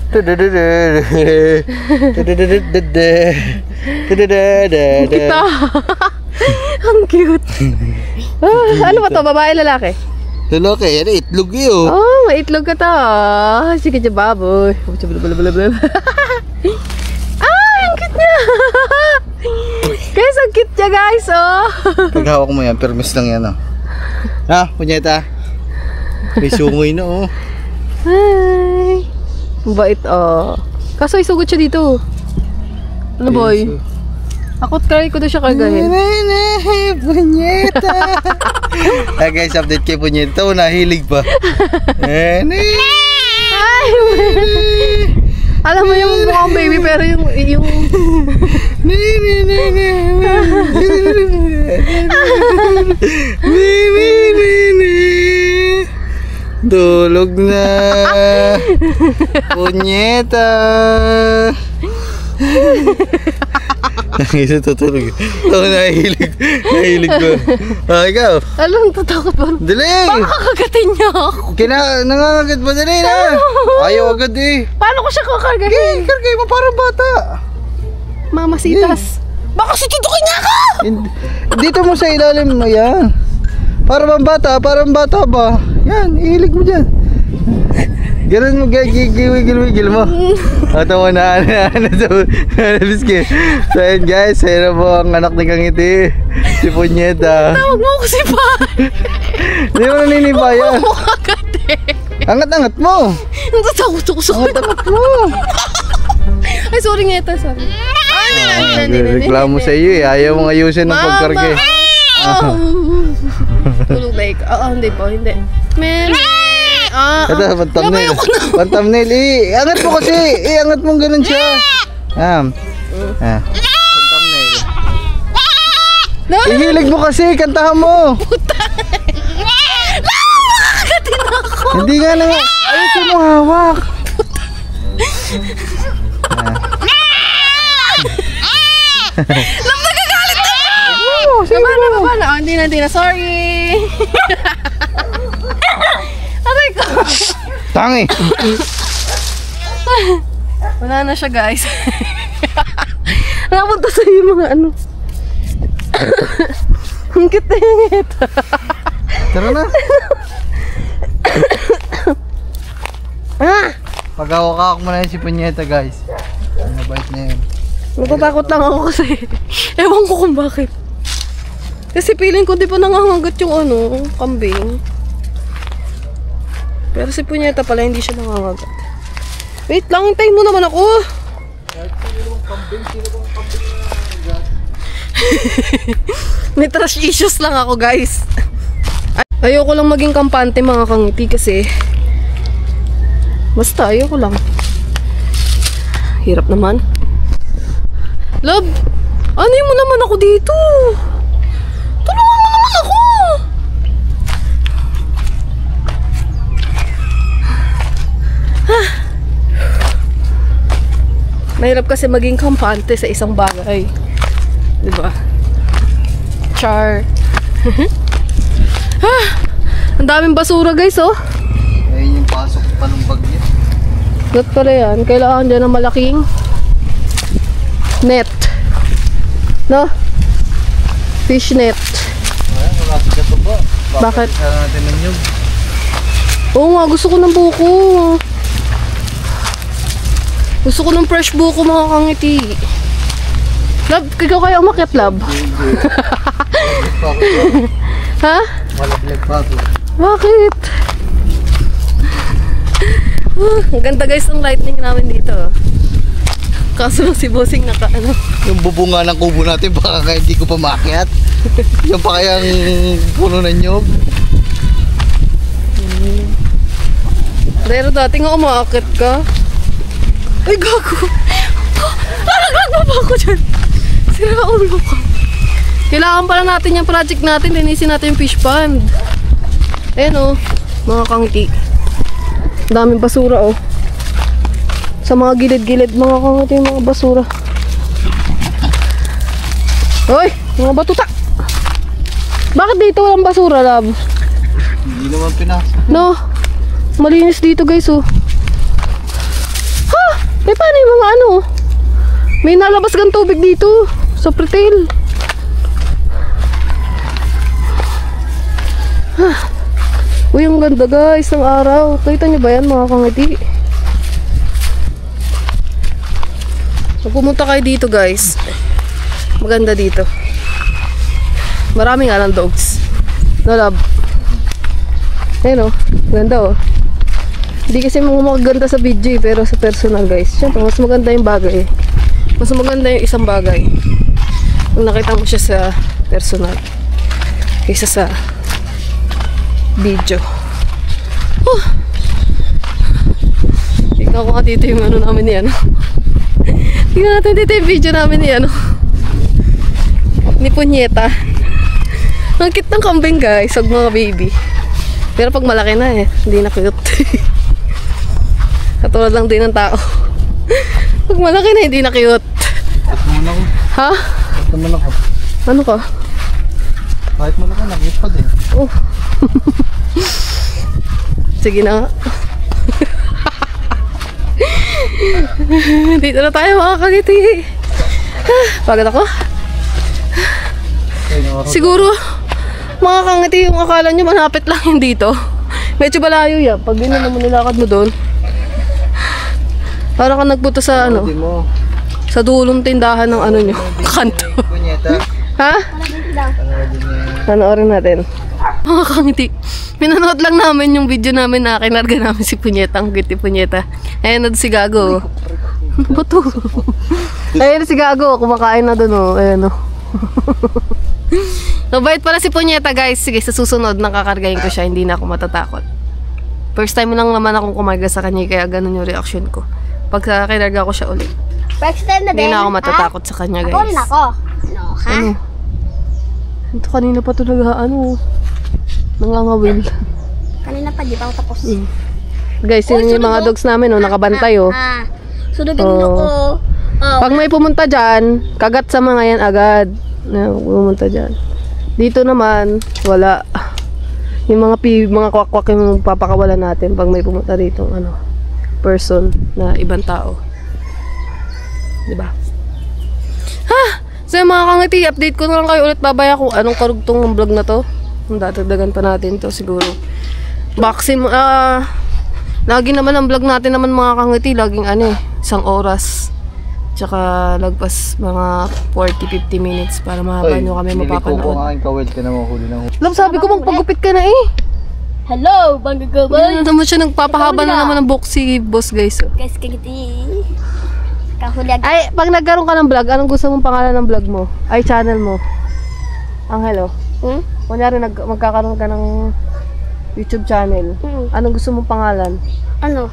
Kita. Ang cute. Ano ba to? Babae, lalaki? Lalaki, yan itlog yun. Oh, may itlog ka to. Sige dyan, baboy. Ay, ang cute niya. Guys, ang cute niya guys, oh. Pag hawak mo yan, permis lang yan, oh. Ha, Punyeta? May sungoy na, oh. Hi. Ang bait, oh. Kaso isugot siya dito. Ano boy? Ako try ko na siya kagahin. Punyeta! Ah guys, update kay Punyeta. Nahilig pa. Ay, alam mo yung mukhang baby pero yung Tulog na. Punyeta. Isa tutulog. Oh, nahilig. Nahilig ko. Ah, ikaw. alam, tatakot ba? Dali. Makakagatin niya ako. Nangangagat ba dali na? Ayaw agad eh. Paano ko siya kakargahin? Kargay mo parang bata. Mamasitas. Baka si tutukin niya ako! Dito mo sa ilalim mo yan. Parang bata ba? Yan, ihilig mo dyan. Ganun mo, gigil-wigil mo. Tawa na, Biski. So yun guys, ayun na po ang anak ni Kangiti. Si Punyeta. Tawag mo ako si Pai. Hindi mo naninibayan. Huwag mo agad eh. Angat-angat mo. Natatakot ako sa Angat-angat mo. Ay, sorry Ngeta, sorry. Hindi. Reklamo sa iyo eh. Ayaw mong ayusin ng pagkarga. Tulog na ikaw. Hindi po, hindi. Ito, pang-thumbnail. Pang-thumbnail. Angat mo kasi. Angat mo ganun siya. Pang-thumbnail. Ihilig mo kasi. Kantahan mo. Hindi nga na nga. Ayos mo hawak. Lam, nagagalit na! Baba na. Hindi na. Sorry. Aray ko. Tangi. Wala na siya guys. Napunta sa yung mga ano. Ang cute na yung ito. Tara na. Pag-awak-awak mo na yun si Punyeta guys. Mabait na yun. Natatakot lang ako kasi ewan ko kung bakit. Kasi feeling ko di pa nangangagat yung ano, kambing. Pero si Punyeta pala hindi siya nangangagat. Wait lang, hintayin mo naman ako. May trash issues lang ako guys. Ayoko lang maging kampante mga Kangiti kasi basta ayoko lang. Hirap naman. Love, ano mo naman ako dito? Tulungan mo naman ako. Mahirap kasi maging kampante sa isang bagay. Diba? Char. Ang daming basura guys oh. Ayun yung pasok pa ng bag niya. Not pala yan. Kailangan dyan ng malaking net. No? Fish net. Ayan, wala si Gato ba? Bakit? Kaya natin ng nyug. Oo nga, gusto ko ng buko. Gusto ko ng fresh buko mga Kangiti. Love, ikaw kaya umakyat, love? Ha? Malaglag pa ako. Bakit? Ang ganda guys ng lightning namin dito. Kaso lang si Bossing naka ano. Yung bubunga ng kubo natin baka kaya hindi ko pa maakyat. Yung pa kayang puno ng nyug. Pero dati nga umaakit ka. Ay gago. Nalaglag pa ako dyan. Sira ulo ko. Kailangan pala natin yung project natin. Linisin natin yung fish pond. Ayan o, mga Kangiti. Daming basura oh. Sa mga gilid-gilid mga Kangiti yung mga basura. Hoy, mga batuta. Bakit dito walang basura, love? Hindi naman pinasok. No, malinis dito guys oh. Ha? Eh paano yung mga ano? May nalabas kang tubig dito sa pretil. Uy, ang ganda guys ng araw. Kita nyo ba yan mga Kangiti? Pag pumunta kayo dito guys, maganda dito. Marami nga ng dogs. No, love? Ayun o, ganda o. Hindi kasi maganda sa video eh, pero sa personal guys. Siyempre, mas maganda yung bagay eh. Mas maganda yung isang bagay kung nakita mo siya sa personal kaysa sa video. Tingnan ko nga dito yung ano namin ni ano. Tingnan natin dito yung video namin ni ano, ni Punyeta. Ang cute ng kambing guys, wag mga baby. Pero pag malaki na eh, hindi na cute. Katulad lang din ng tao. Pag malaki na, hindi na cute. Kahit muna ko. Ha? Kahit naman ako. Ano ka? Kahit muna ko, nakita din. Oh. Sige na nga. Dito na tayo mga Kangiti. Pagod ako. Siguro Mga kangiti, yung akala nyo manapit lang yun dito. Medyo malayo yan. Pag yun naman nilakad mo doon. Parang ka nagpunta sa ano, Hindi mo. sa dulong tindahan ng ano nyo. Kanto. Punyeta. Ha? Panoodin niya. Panoorin natin. Mga kangiti. Minanood lang namin yung video namin na kinarga namin si Punyeta. Ang giti Punyeta. Ayan na si Gago. Ano to? Ayan si Gago. Kumakain na doon oh. Ayan oh. Mabait pala si Punyeta guys. Sige sa susunod nakakargahin ko siya. Hindi na ako matatakot. First time lang naman akong kumarga sa kanya. Kaya ganun yung reaction ko. Pag kinarga ko siya ulit. First time na din. Hindi na ako matatakot sa kanya guys. Ako rin ako. No, ha? Ano? Ito kanina pa ito ano. Nangangawil. Kanina pa, di pa ako tapos. Guys, yun yung mga dogs namin oh, nakabantay oh. Sunod Oh. yung ko. Oh. Pag may pumunta dyan, kagat sa mga yan agad. Na pumunta dyan. Dito naman, wala. Yung mga kwak-kwak yung papakawalan natin pag may pumunta dito ano, person na ibang tao. Diba? Ha! So yung mga kangiti, update ko na lang kayo ulit babaya kung anong karugtong ng vlog na to. Kung dadagdagan pa natin to siguro. Lagi naman ang vlog natin naman mga kangiti, laging ano eh, 1 oras. Tsaka lagpas mga 40-50 minutes para mahaba nyo kami Ko mapapanood. aking kawil ka na mahuli ng huli. Love, sabi ko magpagupit ka na eh. Hello, banggagabay. Ano naman siya, nagpapahaba na naman ng buhok si boss guys. Oh. Guys, kagiti. Kahulag. Ay, pag nagkaroon ka ng vlog, anong gusto mong pangalan ng vlog mo? Ay, channel mo? Angelo? Kunyari, magkakaroon ka ng YouTube channel. Anong gusto mong pangalan? Ano?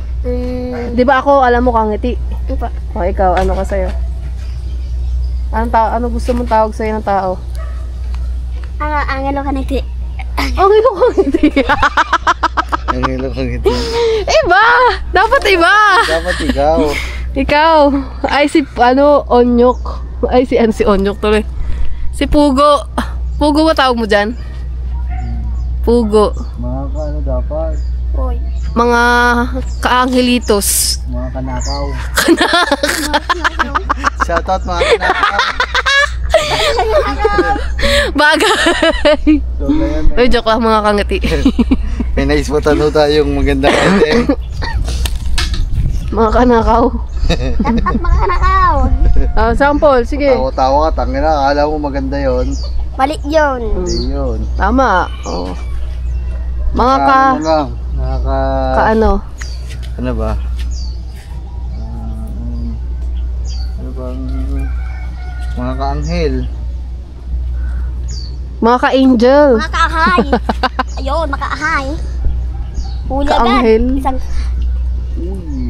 Di ba ako, alam mo, kangiti? Pa. O, ikaw, ano ka sa'yo? Ano gusto mong tawag sa'yo ng tao? Angelo kaniti. Angelo kangiti. Ang ilo kang ito. Iba! Dapat iba! Dapat ikaw. Ikaw, ay si Onyok. Ay si Onyok tuloy. Si Pugo. Pugo ba tawag mo dyan? Pugo. Mga ano dapat? Oy. Mga kaangelitos. Mga kanakaw. Shoutout mga kanakaw. Bagay. So ngayon, Uy, joke lang mga kangiti. may naisputan ho tayong magandang item. Mga kanakaw. Dapat mga kanakaw. Sample, sige. Tawa-tawa ka, tangina. Akala mo maganda yon. Mali yun. Hindi yun. Tama. Oh. Mga Ano lang, ano? Ano ba? Ano bang mga kaanghel? Mga ka-angel. Mga kaahay. Ayun, makaahay. Huli agad. Kaanghel.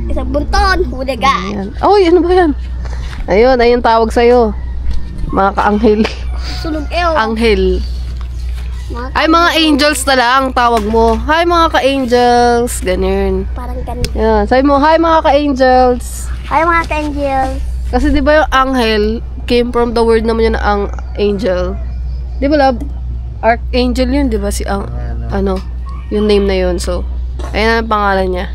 Isang bunton. Huli agad. Ayan. Uy, ano ba yan? Ayun tawag sa'yo. Mga ka-anghel. Sunog ew. Anghel. Ay, mga angels na lang tawag mo. Hi mga ka-angels. Ganyan. Parang ganito. Yan. Sabi mo, hi mga ka-angels. Ay, mga ka-angel. Kasi di ba yung anghel came from the word naman yun na ang angel. Di ba love? Archangel yun, di ba? Si ano, yung name na yun. So, ayan ang pangalan niya.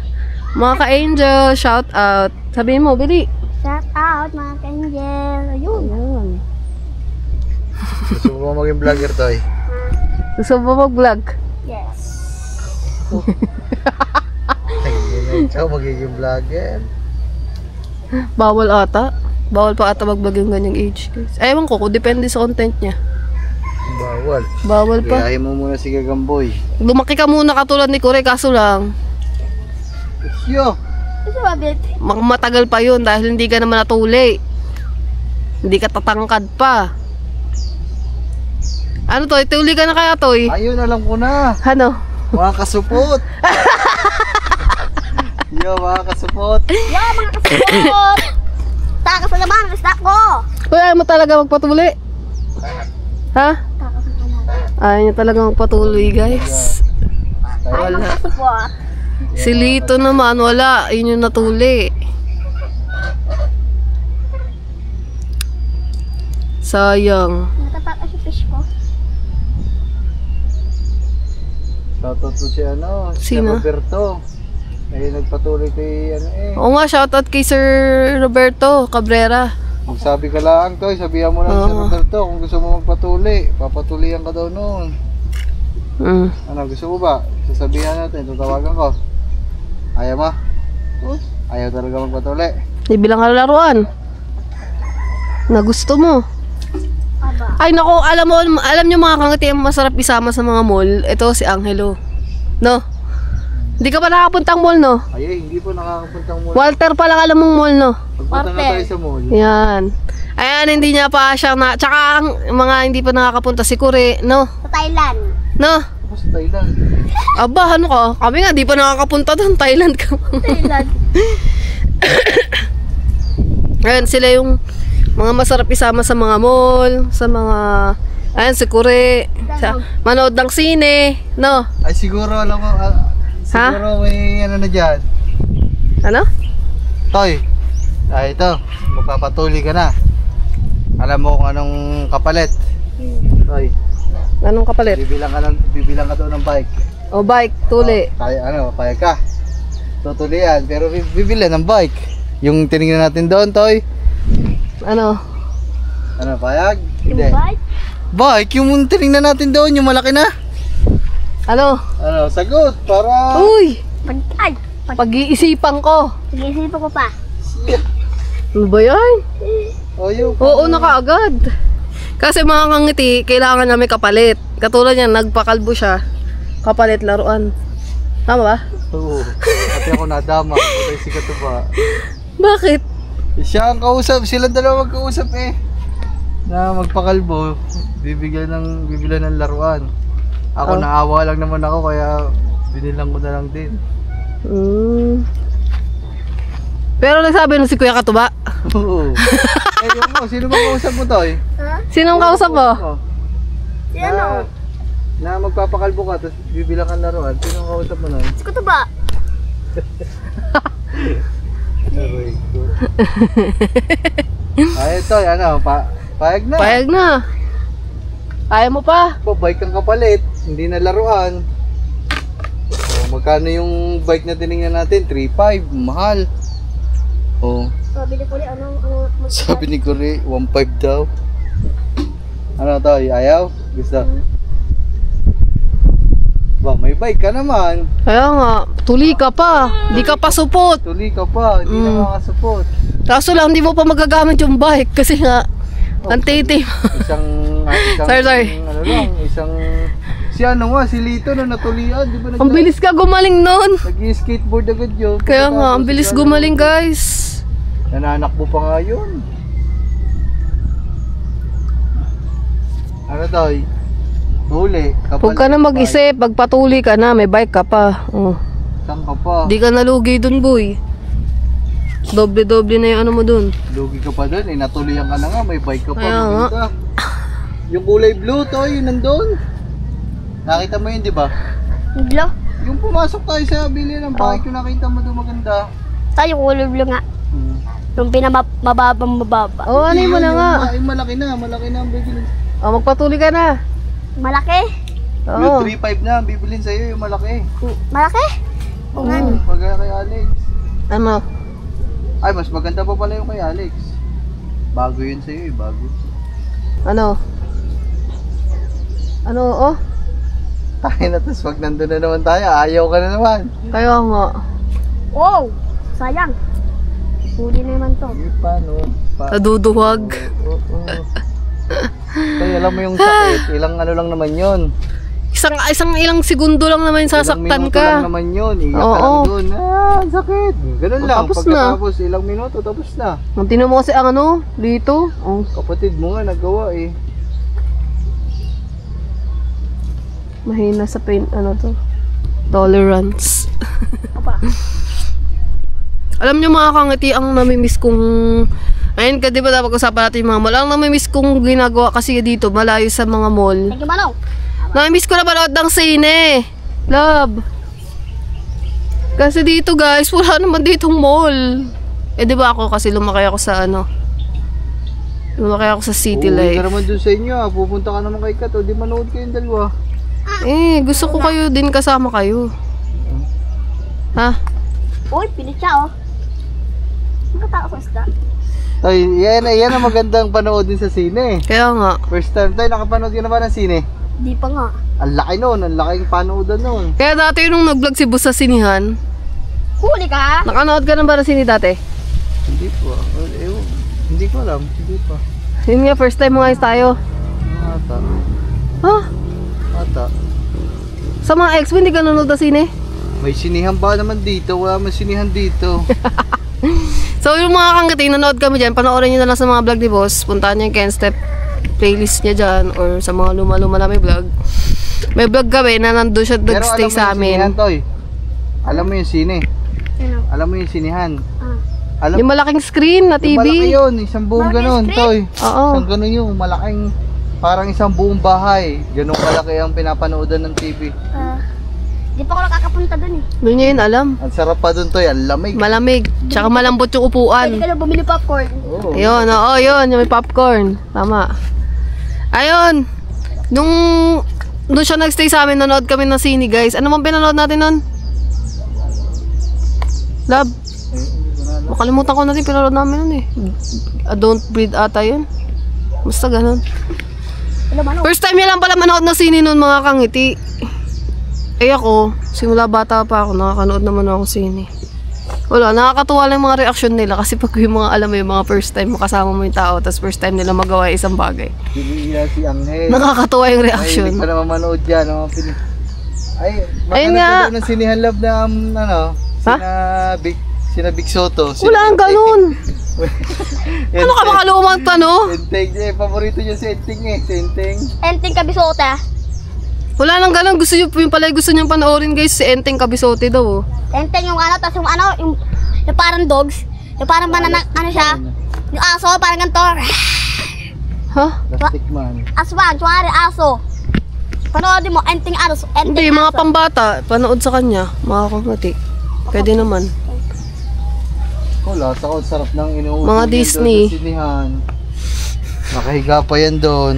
Mga ka-angel, shout out. Sabihin mo, Bili. Shout out, mga ka-angel. Ayun. Ayan. Gusto mo maging vlogger, Toy? Gusto mo mag-vlog? Yes. Ikaw magiging vlogger. Bawal ata. Bawal pa ata mag-vlog yung ganyang age, guys. Ewan ko, kung depende sa content niya. Bawal. Bawal pa. Gayahin mo muna si Gagamboy. Lumaki ka muna katulad ni Kure, kaso lang, Yo! Ito ba, Bit? matagal pa yun dahil hindi ka naman natuli. Hindi ka tatangkad pa. Ano Toy? Tuli ka na kaya Toy? Ayun, alam ko na. Ano? Mga kasupot. Yo, mga kasupot. Yo, mga kasupot! Takas na naman ang isda ko! Uy, ayaw mo talaga magpatuli? Ha? Takas na naman. Ayaw niya talaga magpatuloy, guys. Ay, mga kasupot. Si Lito naman, wala. Yun yung natuli. Sayang. Natapak si fish ko. Shoutout po si ano, si Sino? Roberto. Ay, nagpatuloy kay ano eh. Oo nga, shoutout kay Sir Roberto Cabrera. Magsabi ka lang, Toy. Sabihan mo lang si Oo. Roberto kung gusto mo magpatuloy. Papatuloyan ka daw noon. Ano, gusto mo ba? Sasabihan natin, tatawagan ko. Ayaw mo? Ayaw talaga magpatuli. Ibilang ka laruan. Na gusto mo. Aba. Ay nako, alam nyo mga kangiti, ang masarap isama sa mga mall. Ito si Angelo. No? Hindi ka pa nakapuntang mall, no? Ay, hindi po nakakapuntang mall. Walter pa lang alam mong mall, no? Pagpunta nga tayo sa mall. Yan. Ayan, hindi niya pa siya na... Tsaka ang mga hindi pa nakakapunta si Kure, no? Sa Thailand. No? Ako sa Thailand. Aba, ano ka? Kami nga, di pa nakakapunta doon. Thailand ka. Thailand. Ayan, sila yung mga masarap isama sa mga mall, sa mga... Ayan, si Kure. Manood ng sine, no? Ay, siguro, alam mo, siguro may ano na dyan. Ano? Toy, ay ito, magpapatuli ka na. Alam mo kung anong kapalit. Toy, Anong kapalit? bibilang ka daw ng bike. O, bike, tuli. Payag ka. Tutulian, pero bibili ng bike. Yung tinignan natin doon, Toy. Ano? Ano, payag? Yung Hindi. bike? Bike, yung tinignan natin doon, yung malaki na. Ano? Ano, sagot, para... Uy! Ay, Pag-iisipan ko. Sige, ko pa. Ano ba yan? Oo, na nakaagad. Kasi mga kangiti, kailangan namin kapalit. Katulad yan, nagpakalbo siya. Kapalit laruan. Tama ba? Oo. Pati ako nadama. Patay si Katuba. Bakit? Siya ang kausap. Silang dalawa magkausap eh. Na magpakalbo. Bibilan ng laruan. Ako naawa lang naman ako kaya binilang ko na lang din. Pero nagsabi nun si Kuya Katuba. Oo. Eh, yung mo, sino bang kausap mo, Toy? Sinong kausap mo? Sino? Na magpapakalbo ka, tapos bibilang ka ng laruan. Sino ang kausap mo nun? Si Kutuba. Aray ko. Ay, Toy, ano, payag na. Payag na. Kaya mo pa. Bike ang kapalit, hindi na laruan. Magkano yung bike na tinignan natin? 3.5, mahal. Sabi ni Kuli, Sabi ni Kuri, 1.5 daw. Ano to, ayaw? Gusto? Ba, may bike ka naman. Kaya nga, tuli ka pa. Di ka pa supot. Tuli ka pa, hindi na makasupot. Kaso lang, di mo pa magagamit yung bike kasi nga, ang titi. Isang Sorry. ano lang, si ano nga, si Lito na natulian, di ba? Ang bilis ka gumaling nun. Nag-skateboard agad yun. Kaya nga, ang bilis gumaling guys. Nananakbo pa nga yun. Ano to? Huli. Huwag ka na mag-isip, pagpatuli ka na, may bike ka pa. Saan ka pa? Di ka nalugi dun, boy. Doble-doble na yung ano mo dun. Lugi ka pa dun, natulian ka na nga, may bike ka pa. Kaya nga. Maganda. Yung kulay blue to, yun nandun. Nakita mo yun, di ba? Blue? Yung pumasok tayo sa bili ng bike, yung nakita mo doon maganda. Tayo kulublo nga. Yung pinamababang-mababa. Oo, ano mo na nga. Yung malaki na ang bibilin. Magpatuli ka na. Malaki? Oo. Yung 3.5 na ang bibilin sa'yo, yung malaki. Malaki? Oo, pag kay Alex. Ano? Ay, mas maganda pa pala yung kay Alex. Bago yun sa'yo bago. Ano? Oh? Tayo na, tapos pag nandun na naman tayo, ayaw ka na naman. Kaya nga. Wow! Sayang. Huli na naman to. Paano? Naduduwag. Kaya alam mo yung sakit, ilang ano lang naman yun. Ilang segundo lang naman yung sasaktan ilang minuto ka. lang naman yun, iyak ka lang dun. Ang sakit. Ganun lang, Tapos pagkatapos ilang minuto, tapos na. Ang tinan mo kasi ang ano, dito. Kapatid mo nga, nagawa eh. Mahina sa pain, ano to? Tolerance. Apa? Alam nyo mga kangiti, ang namimiss kong... Ayun ka, di ba dapat usapan natin yung mga mall? Ang namimiss kong ginagawa kasi dito, malayo sa mga mall. Thank you, Manong. Namimiss ko na manood ng sine. Love. Kasi dito guys, wala naman ditong mall. Eh di ba ako kasi lumaki ako sa ano? Lumaki ako sa city Uuwi life. ka naman dun sa inyo, pupunta ka naman kay Kat, o di manood kayong dalawa. Gusto ko kayo din kasama kayo. Ha? Uy, pilit siya, oh. Nakatao sa isda. Ay, yan ang magandang panood din sa sine. Kaya nga. First time tayo, nakapanood ka na ba ng sine? Di pa nga. Ang laki nun, ang laking panoodan nun. Kaya dati nung nag-vlog si Boss sa sinihan, Huli ka? nakanood ka ng ba ng sini dati? Hindi po. Hindi ko alam. Hindi pa. Yun nga, first time mo guys tayo. Ata. Ha? Ata. Sa mga ex mo, hindi ka nanonood na sine? May sinihan ba naman dito? Wala man sinihan dito. So yung mga kangkati, nanood kami dyan, panoorin nyo na lang sa mga vlog ni Boss. Puntahan nyo yung Ken Step playlist niya dyan or sa mga luma-luma namin vlog. May vlog kami na nandun siya Pero nag-stay alam mo sa yung amin. sinihan, Toy. Alam mo yung sine. Ano? Alam mo yung sinihan. Alam Yung malaking screen na yung malaki TV. yun. Isang buong ganun, Toy. Oo. Isang ganun yung malaking, parang isang buong bahay. Ganun kalaki ang pinapanoodan ng TV. Di pa ako nakakapunta dun eh. Doon niya yun alam. Ang sarap pa dun, Toy. Ang lamig. Malamig. Tsaka malambot yung Pwede upuan. ka na bumili popcorn. Oo. Ayun, oo, yun. Yung may popcorn. Tama. Ayun. Doon siya nag-stay sa amin, nanood kami ng sine, guys. Ano bang pinanood natin nun? Love. Makalimutan ko na rin pinanood namin nun eh. Don't Breathe ata yun. Basta ganun. Alam ano? First time niya lang pala manood ng sine nun, mga kangiti. Eh ako, simula bata pa ako, nakakanood naman ako sine. Wala, nakakatuwa lang yung mga reaksyon nila kasi pag yung mga, alam mo yung mga first time makasama mo yung tao tapos first time nila magawa yung isang bagay. Bibigyan si Angel. Nakakatuwa yung Ay, reaction. hindi pa naman manood dyan. Ay, Ayun nga. maganda ng sinihan love na, ano, Ha? sina Big Soto. Wala ang ganun. Ano ka Enteng. makalumang tanong? Enteng, paborito niya si Enteng eh. Si Enteng. Enting kabisota. Wala nang ganun. Gusto nyo, yung pala gusto nyo panoorin guys, si Enteng Kabisote daw oh. Enting yung ano, tapos yung ano, yung parang dogs. Yung parang banana, ano siya. Yung aso, parang ganito. Ha? Plastic man. Aswang, suwari, aso. Panoodin mo, enting aso. Hindi, Enting mga aso. pambata, panood sa kanya, mga kumati. Pwede naman. Wala, takot sarap ng inuuso. Mga niyan Disney. doon sa sinihan. Nakahiga pa yan doon.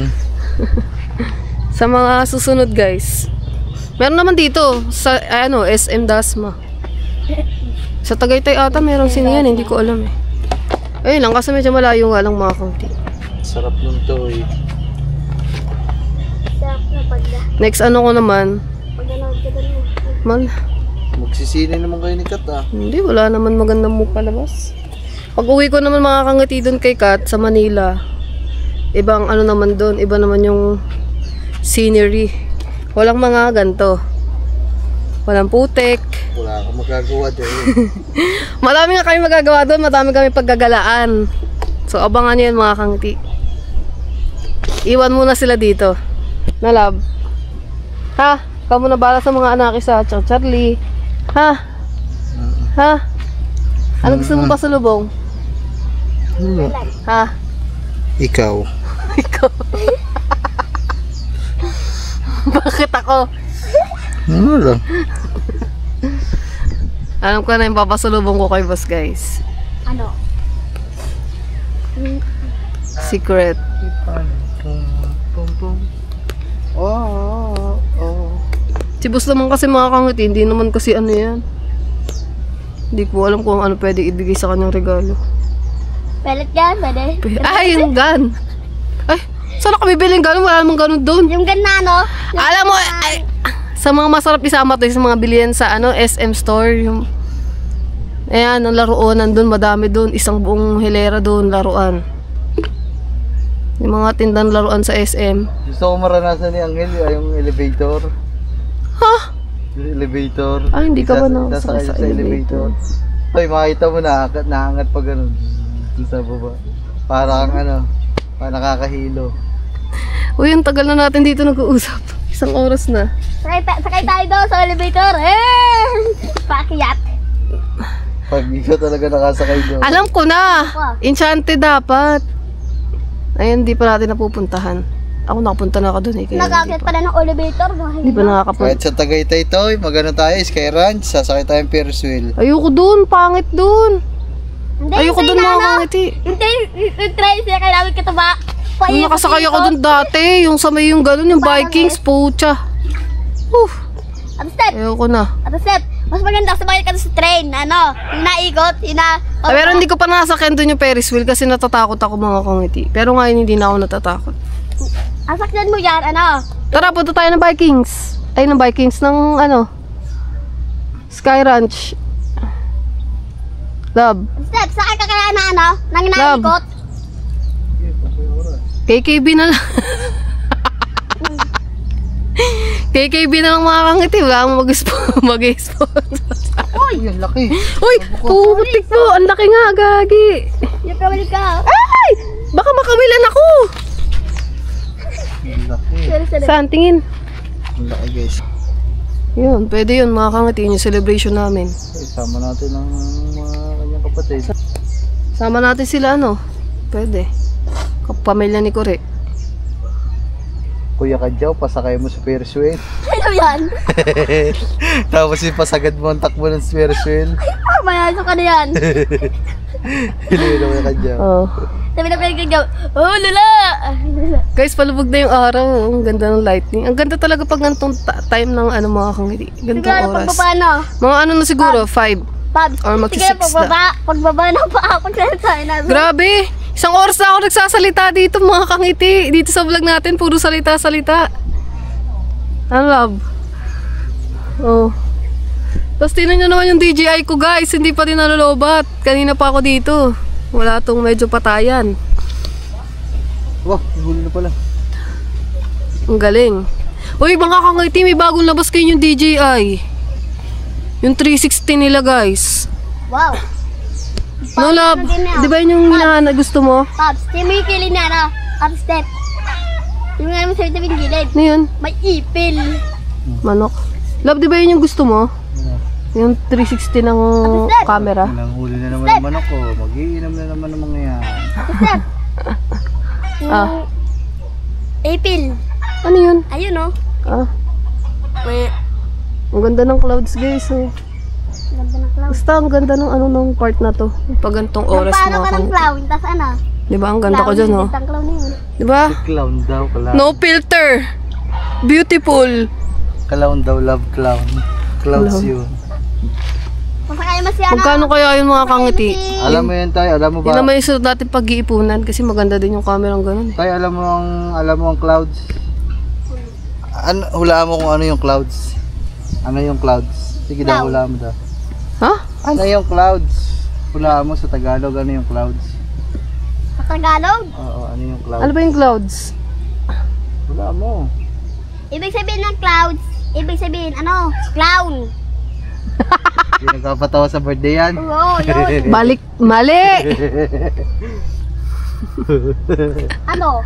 Sa mga susunod guys. Meron naman dito, sa ano, SM Dasma. Sa Tagaytay ata meron sinihan, hindi ko alam eh. Ayun lang, kasi medyo malayo nga lang mga kumati. Sarap nun to eh. Sarap na pagda. Next ano ko naman, Pagdanood ka dun mo. mal, Magsisini naman kayo ni Kat ah. hindi, wala naman magandang mukha palabas. Pag uwi ko naman mga kangati doon kay Kat sa Manila, ibang ano naman doon, iba naman yung scenery. Walang mga ganto. Walang putek. Wala kang magagawa doon. Marami nga kami magagawa doon, marami kami paggagalaan. So abangan nyo yan mga kangati. Iwan muna sila dito. Na love. Ha? Ikaw muna bala sa mga anak isa, Charlie. Ha? Ha? Ano gusto mong pasalubong? Ha? Ikaw. Ikaw. Bakit ako? Ano lang? Alam ko na yung papasalubong ko kay boss guys. Ano? Secret. Oh. Si boss naman kasi mga kangiti, hindi naman kasi ano yan. Hindi ko alam kung ano pwede ibigay sa kanyang regalo. Pelet yan, pwede. Ay, yung gun. Ay, saan ako bibili ng gun? Wala namang ganun doon. Yung ganda, no? Alam mo, ay, sa mga masarap isama to, sa mga bilihan sa ano, SM store. Yung, ayan, ang laruan nandun, madami doon. Isang buong hilera doon, laruan. Yung mga tindang laruan sa SM. Gusto ko maranasan ni Angel yung elevator. Ha? Yung elevator. Ay, hindi ka ba Sasakay sa sa elevator? Hoy, makita mo na, naangat pa ganun. Dito sa baba. Parang ano, parang nakakahilo. Uy, ang tagal na natin dito nag-uusap. Isang oras na. Sakay tayo daw sa elevator. Pakiat. Pag ikaw talaga nakasakay doon. Alam ko na! Enchanted dapat. Ayun, di pa natin napupuntahan. Ako nakapunta na ako doon eh. Kaya Nagkakit pala ng elevator. Hindi pa nakakapunta. Kahit sa Tagaytay to, magano tayo, Sky Ranch, sasakay tayong Ferris wheel. Ayoko doon, pangit doon. Hindi, Ayoko doon mga kangiti. Yung tricycle, kailangan kita ba? Yung nakasakay ako doon dati, yung sa may yung gano'n, yung Vikings, pucha. At step, Ayoko na. mas maganda sumakay ka sa train, ano, yung naikot, Pero hindi ko pa nasakyan doon yung Ferris wheel kasi natatakot ako mga kangiti. Pero ngayon hindi na ako natatakot. Ang sakyan mo yan, ano, Tara, punta tayo ng Vikings. Ay, ng Vikings ng ano? Sky Ranch. Love. Step, sakay ka kaya na ano? Nang inaikot. KKB na lang. KKB na lang mga kangiti. Wala akong mag-sponsor. Uy, ang laki. Uy, putik po. Ang laki nga, gagi. Yung kawali ka. Ay! Baka makawilan ako. Ang laki. Sorry. Saan? Tingin. Ang laki guys. Yun, pwede yun mga kangiti. Yun yung celebration namin. Isama natin ang mga kanyang kapatid. Sama natin sila ano. Pwede. Kapamilya ni Kore. Kuya Kadyaw, pasakay mo sa Ferris wheel. Ano yan? Tapos ipasagad mo ang takbo ng Ferris wheel. Mayasok ka na yan. Hindi na Kuya Kadyaw. Oh. Sabi na pinagkagaw. Oh, lala! Guys, palubog na yung araw. Ang ganda ng lightning. Ang ganda talaga pag gantong time ng ano mga kangiti. Gantong Siguro, oras. pagpapano? Mga ano na siguro, 5. Pabs, Or magsi-6 sige, pagbaba na pa ako sa na. Grabe! Isang oras na ako nagsasalita dito mga kangiti. Dito sa vlog natin, puro salita-salita. Ano love? Oh. Tapos tinan nyo naman yung DJI ko guys. Hindi pa din nalolobat. Kanina pa ako dito. Wala tong medyo patayan. Wah, huli na pala. Ang galing. Uy mga kangiti, may bagong labas kayo yung DJI. Yung 360 nila guys. Wow. No love, di ba yun yung hinahanap gusto mo? Pabs, yung may kilid na ano. Pabs, step. Yung nga naman sabi yung gilid. Ano yun? May ipil. Manok. Love, di ba yun yung gusto mo? Yung 360 ng camera. Nanghuli na naman ang manok ko. Mag-iinom na naman ang mga yan. Step. Ah. Ipil. Ano yun? Ayun oh. Ah, May ang ganda ng clouds guys. Oh. ganda ng clown. Basta ang ganda ng ano ng part na to. Pag gantong oras Paano mga ka ng kangiti. clown? Tapos ano? Di ba? Ang ganda ko dyan oh. Ang clown na yun. Di ba? Clown daw, clown. No filter. Beautiful. Clown daw, love clown. Clouds yun. Masakay mo si ano? Magkano kaya yung mga kangiti? Alam mo yan tayo, alam mo Yun ba? naman yung sunod natin pag-iipunan kasi maganda din yung camera ng ganun. Tayo, alam mo ang clouds? Hulaan mo kung ano yung clouds. Ano yung clouds? Sige daw, hulaan mo daw. Ha? Ano yung clouds? Hulaan mo sa Tagalog, ano yung clouds? Sa Tagalog? Oo, ano yung clouds? Ano ba yung clouds? Hulaan mo. Ibig sabihin ng clouds, ibig sabihin ano? Clown. Hindi nagpapatawa sa birthday yan. Oo, yun. Balik, mali! Ano?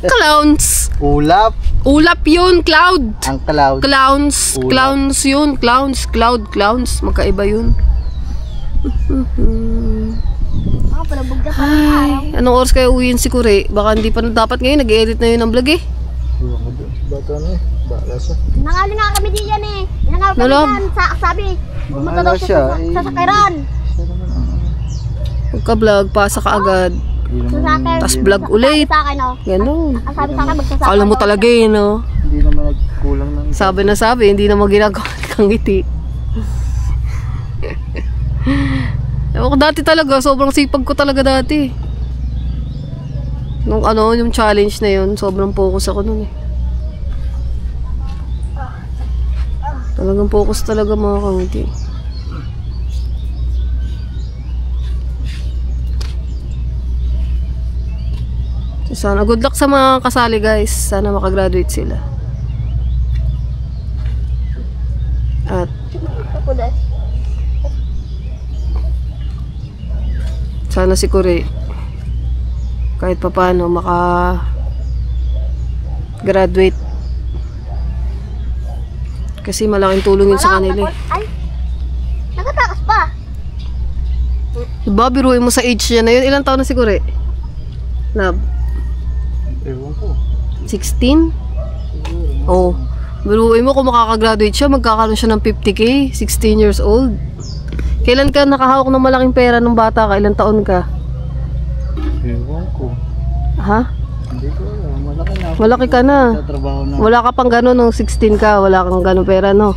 Clowns! Ulap. Ulap yun, cloud! Ang cloud. Clowns, Ulap. clowns yun, clowns, clowns, magkaiba yun. Ako pala bugda pa ng araw. Ay, anong oras kayo uwiin si Kure? Baka hindi pa dapat ngayon, nag-edit na yun ng vlog eh. Bata na eh. Bala siya. Nangali nga kami diyan eh. Nangali kami Nalab. diyan. Sabi, pumunta Bahala daw siya, siya eh. sa sakiran. Pagka-vlog, pasa ka agad. Hindi Sa naman, sakin. Tas vlog ulit. Sa akin oh. Ganun. Ang sabi sa akin, magsasaka Kala mo daw talaga eh, no? hindi naman nagkulang ng Sabi na sabi, hindi na ginagawa kang ngiti. Ewan ko dati talaga, sobrang sipag ko talaga dati. Nung ano, yung challenge na yun, sobrang focus ako nun eh. Talagang focus talaga mga kangiti. So, sana good luck sa mga kasali guys. Sana makagraduate sila. At Ako dahil. sana si Kure kahit papaano graduate kasi malaking tulong yun sa kanila eh. Ay, nakatakas pa. Diba biruin mo sa age niya na yun, ilang taon na si Kure? Love? Ewan ko. 16? Oh, biruin mo kung makakagraduate siya, magkakaroon siya ng 50k, 16 years old. Kailan ka nakahawak ng malaking pera nung bata ka? Ilang taon ka? Ewan ko. Ha? Hindi ko alam. Malaki na ako. Malaki ka na. Tatrabaho na. Wala ka pang gano'n nung 16 ka, wala kang gano'n pera, no?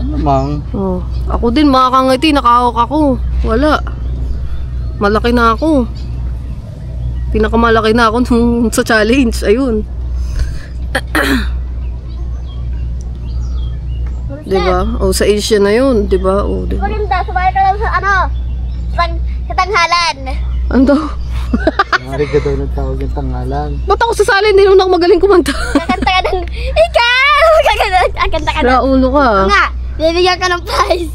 Ano mang? Oh. Ako din, mga kangiti, nakahawak ako. Wala. Malaki na ako. Pinakamalaki na ako nung sa challenge. Ayun. Di ba? O, sa Asia na yun, di ba? O, di ba? Maganda, sumaya ka lang sa ano, sa tanghalan. Ano daw? Mari ka daw ng tawag ng tanghalan. Ba't ako sasali? Hindi naman ako magaling kumanta. Kakanta ka ng, ikaw! Kakanta ka ng. Raulo ka. Nga, bibigyan ka ng prize.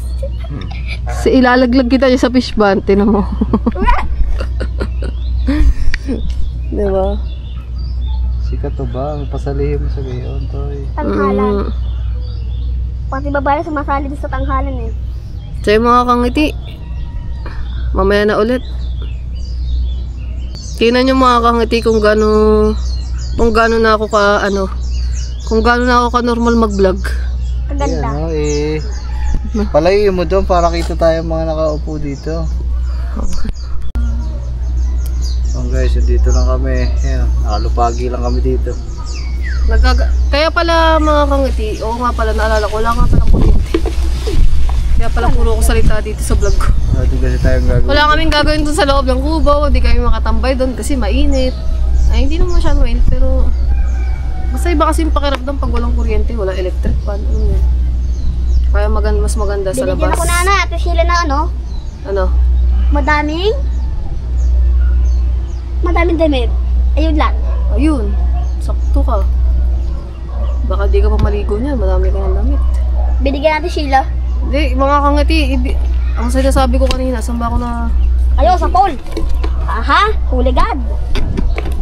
Ilalaglag kita dyan sa fish band, tinan mo. Di ba? Sikat to ba? Pasalihin mo sa gayon, Toy. Tanghalan. Pati babae sumasali din sa tanghalan eh. Sa'yo mga kangiti. Mamaya na ulit. Tingnan nyo mga kangiti kung gaano na ako kung gaano na ako ka-normal mag-vlog. Ang ganda. Palayo mo doon para kita tayo mga nakaupo dito. So guys, dito lang kami. Ayan, nakalupagi lang kami dito. Kaya pala mga kangiti, oo nga pala naalala ko, wala nga palang kuryente. Kaya pala puro ko salita dito sa vlog ko. Dito kasi tayong gagawin. Wala kaming gagawin dun sa loob ng kubo, hindi kami makatambay doon kasi mainit. Ay, hindi naman masyadong mainit, pero basta iba kasi yung pakiramdam pag walang kuryente, wala electric fan. Kaya mas maganda sa labas. Binigyan ako na ate sila na ano, madaming damit. Ayun lang. Ayun, sakto ka. Baka di ka pa maligo niyan, madami ka ng damit. Binigyan natin Sheila. Hindi, mga kangiti, ang sinasabi ko kanina, saan ba ako na... Ayo, sa pool. Aha, huligad.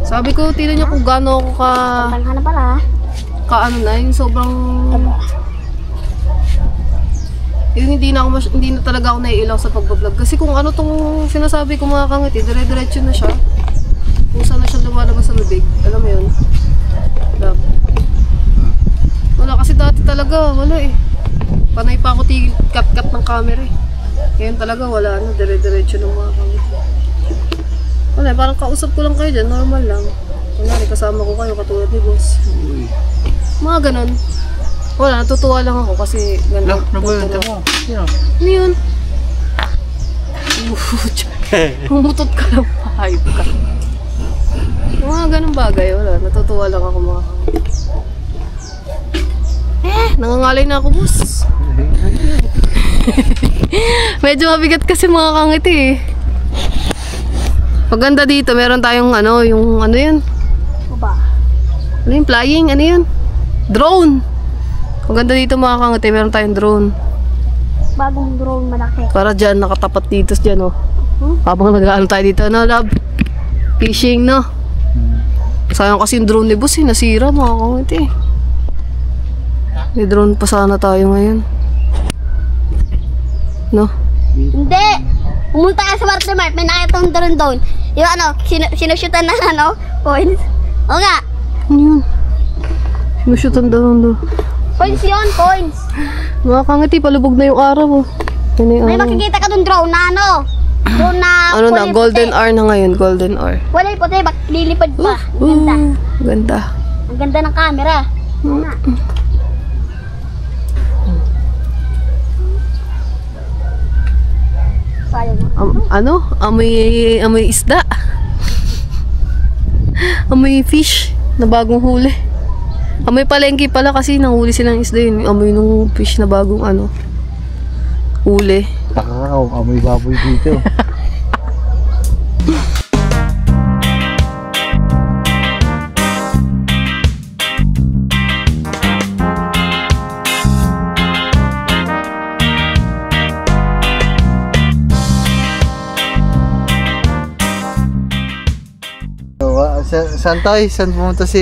Sabi ko, tingnan niyo kung gaano ako Tangha na pala. ano na, yung sobrang... Yung hindi na talaga ako naiilaw sa pagbablog. Kasi kung ano tong sinasabi ko mga kangiti, dire-diretso na siya. Kung saan na siya lumalabas sa bibig. Alam mo yun? Wala kasi dati talaga, wala eh. Panay pa ako cut-cut ng camera eh. Ngayon talaga wala dire-diretso ng mga kangiti. Wala, parang kausap ko lang kayo dyan, normal lang. Kunwari kasama ko kayo katulad ni boss. Mga ganon. Wala, natutuwa lang ako kasi gano'n. Nagulunta mo. Ano yun? Umutot ka lang, pahayop ka. Mga ganong bagay, wala. Natutuwa lang ako mga nangangalay na ako, boss. Medyo mabigat kasi mga kangiti eh. Paganda dito, meron tayong yung ano yun? Ba? Ano yung flying? Ano yun? Drone! Maganda dito mga kangiti, meron tayong drone. Bagong drone malaki. Para dyan, nakatapat dito dyan, oh. Habang nag-aano tayo dito, no, love? Fishing, no? Sayang kasi yung drone ni boss, nasira mga kangiti. May drone pa sana tayo ngayon. No? Hindi! Pumunta ka sa Watermark, may nakita yung drone doon. Yung sinushootan na coins. O nga. Ano yun? Sinushootan doon. Coins yun, coins. Mga kangiti, palubog na yung araw, oh. May makikita ka doon drone na drone na ano na, golden hour na ngayon, golden hour. Wala yung puti, lilipad pa. Ang ganda. Ganda. Ang ganda ng camera. Amoy isda. Amoy fish na bagong huli. Amoy palengke pala kasi nanghuli silang isda yun. Amoy nung fish na bagong huli. Amoy baboy dito. Saan tayo? Saan pumunta si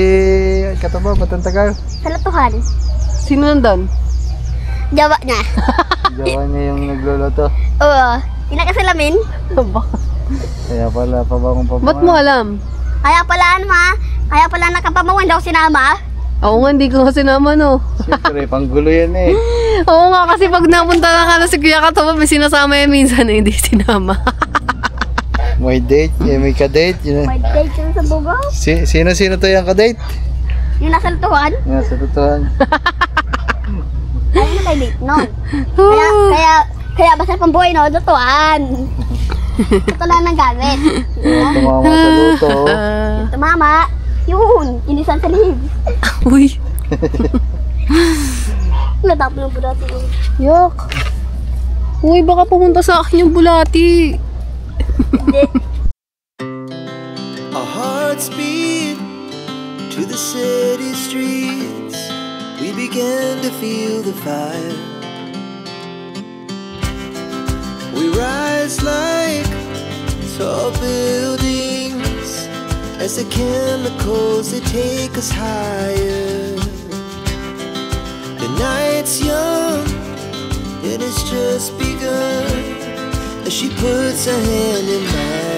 Kataba? Batang Tagal? Sa Latuhan. Sino nandan? Jawa niya. Jawa niya yung nagluluto. Oo. Inakasalamin. Kaya pala pabangong pabangon. Ba't mo alam? Kaya pala nakapamangon daw sinama. Oo nga, hindi ko kasi naman, no. Siyempre, panggulo yan eh. Oo nga, kasi pag napunta na ka si Kuya Kataba, may sinasama yan minsan na hindi sinama. May date, may ka-date. May date yun sa Bugaw. Sino to yung ka-date? Yung nasa Latuhan. Yung nasa Latuhan. Ayun na kay date nun. Kaya basta pambuhay no, Latuhan. Ito lang ng gamit. Tumama sa luto. Tumama. Yun, inisan sa live. Uy. Natapon ng bulati ko. Yak. Uy, baka pumunta sa akin yung bulati. Hindi. Our hearts beat to the city streets. We began to feel the fire. We rise like tall buildings as the chemicals they take us higher. The night's young, it has just begun as she puts her hand in mine.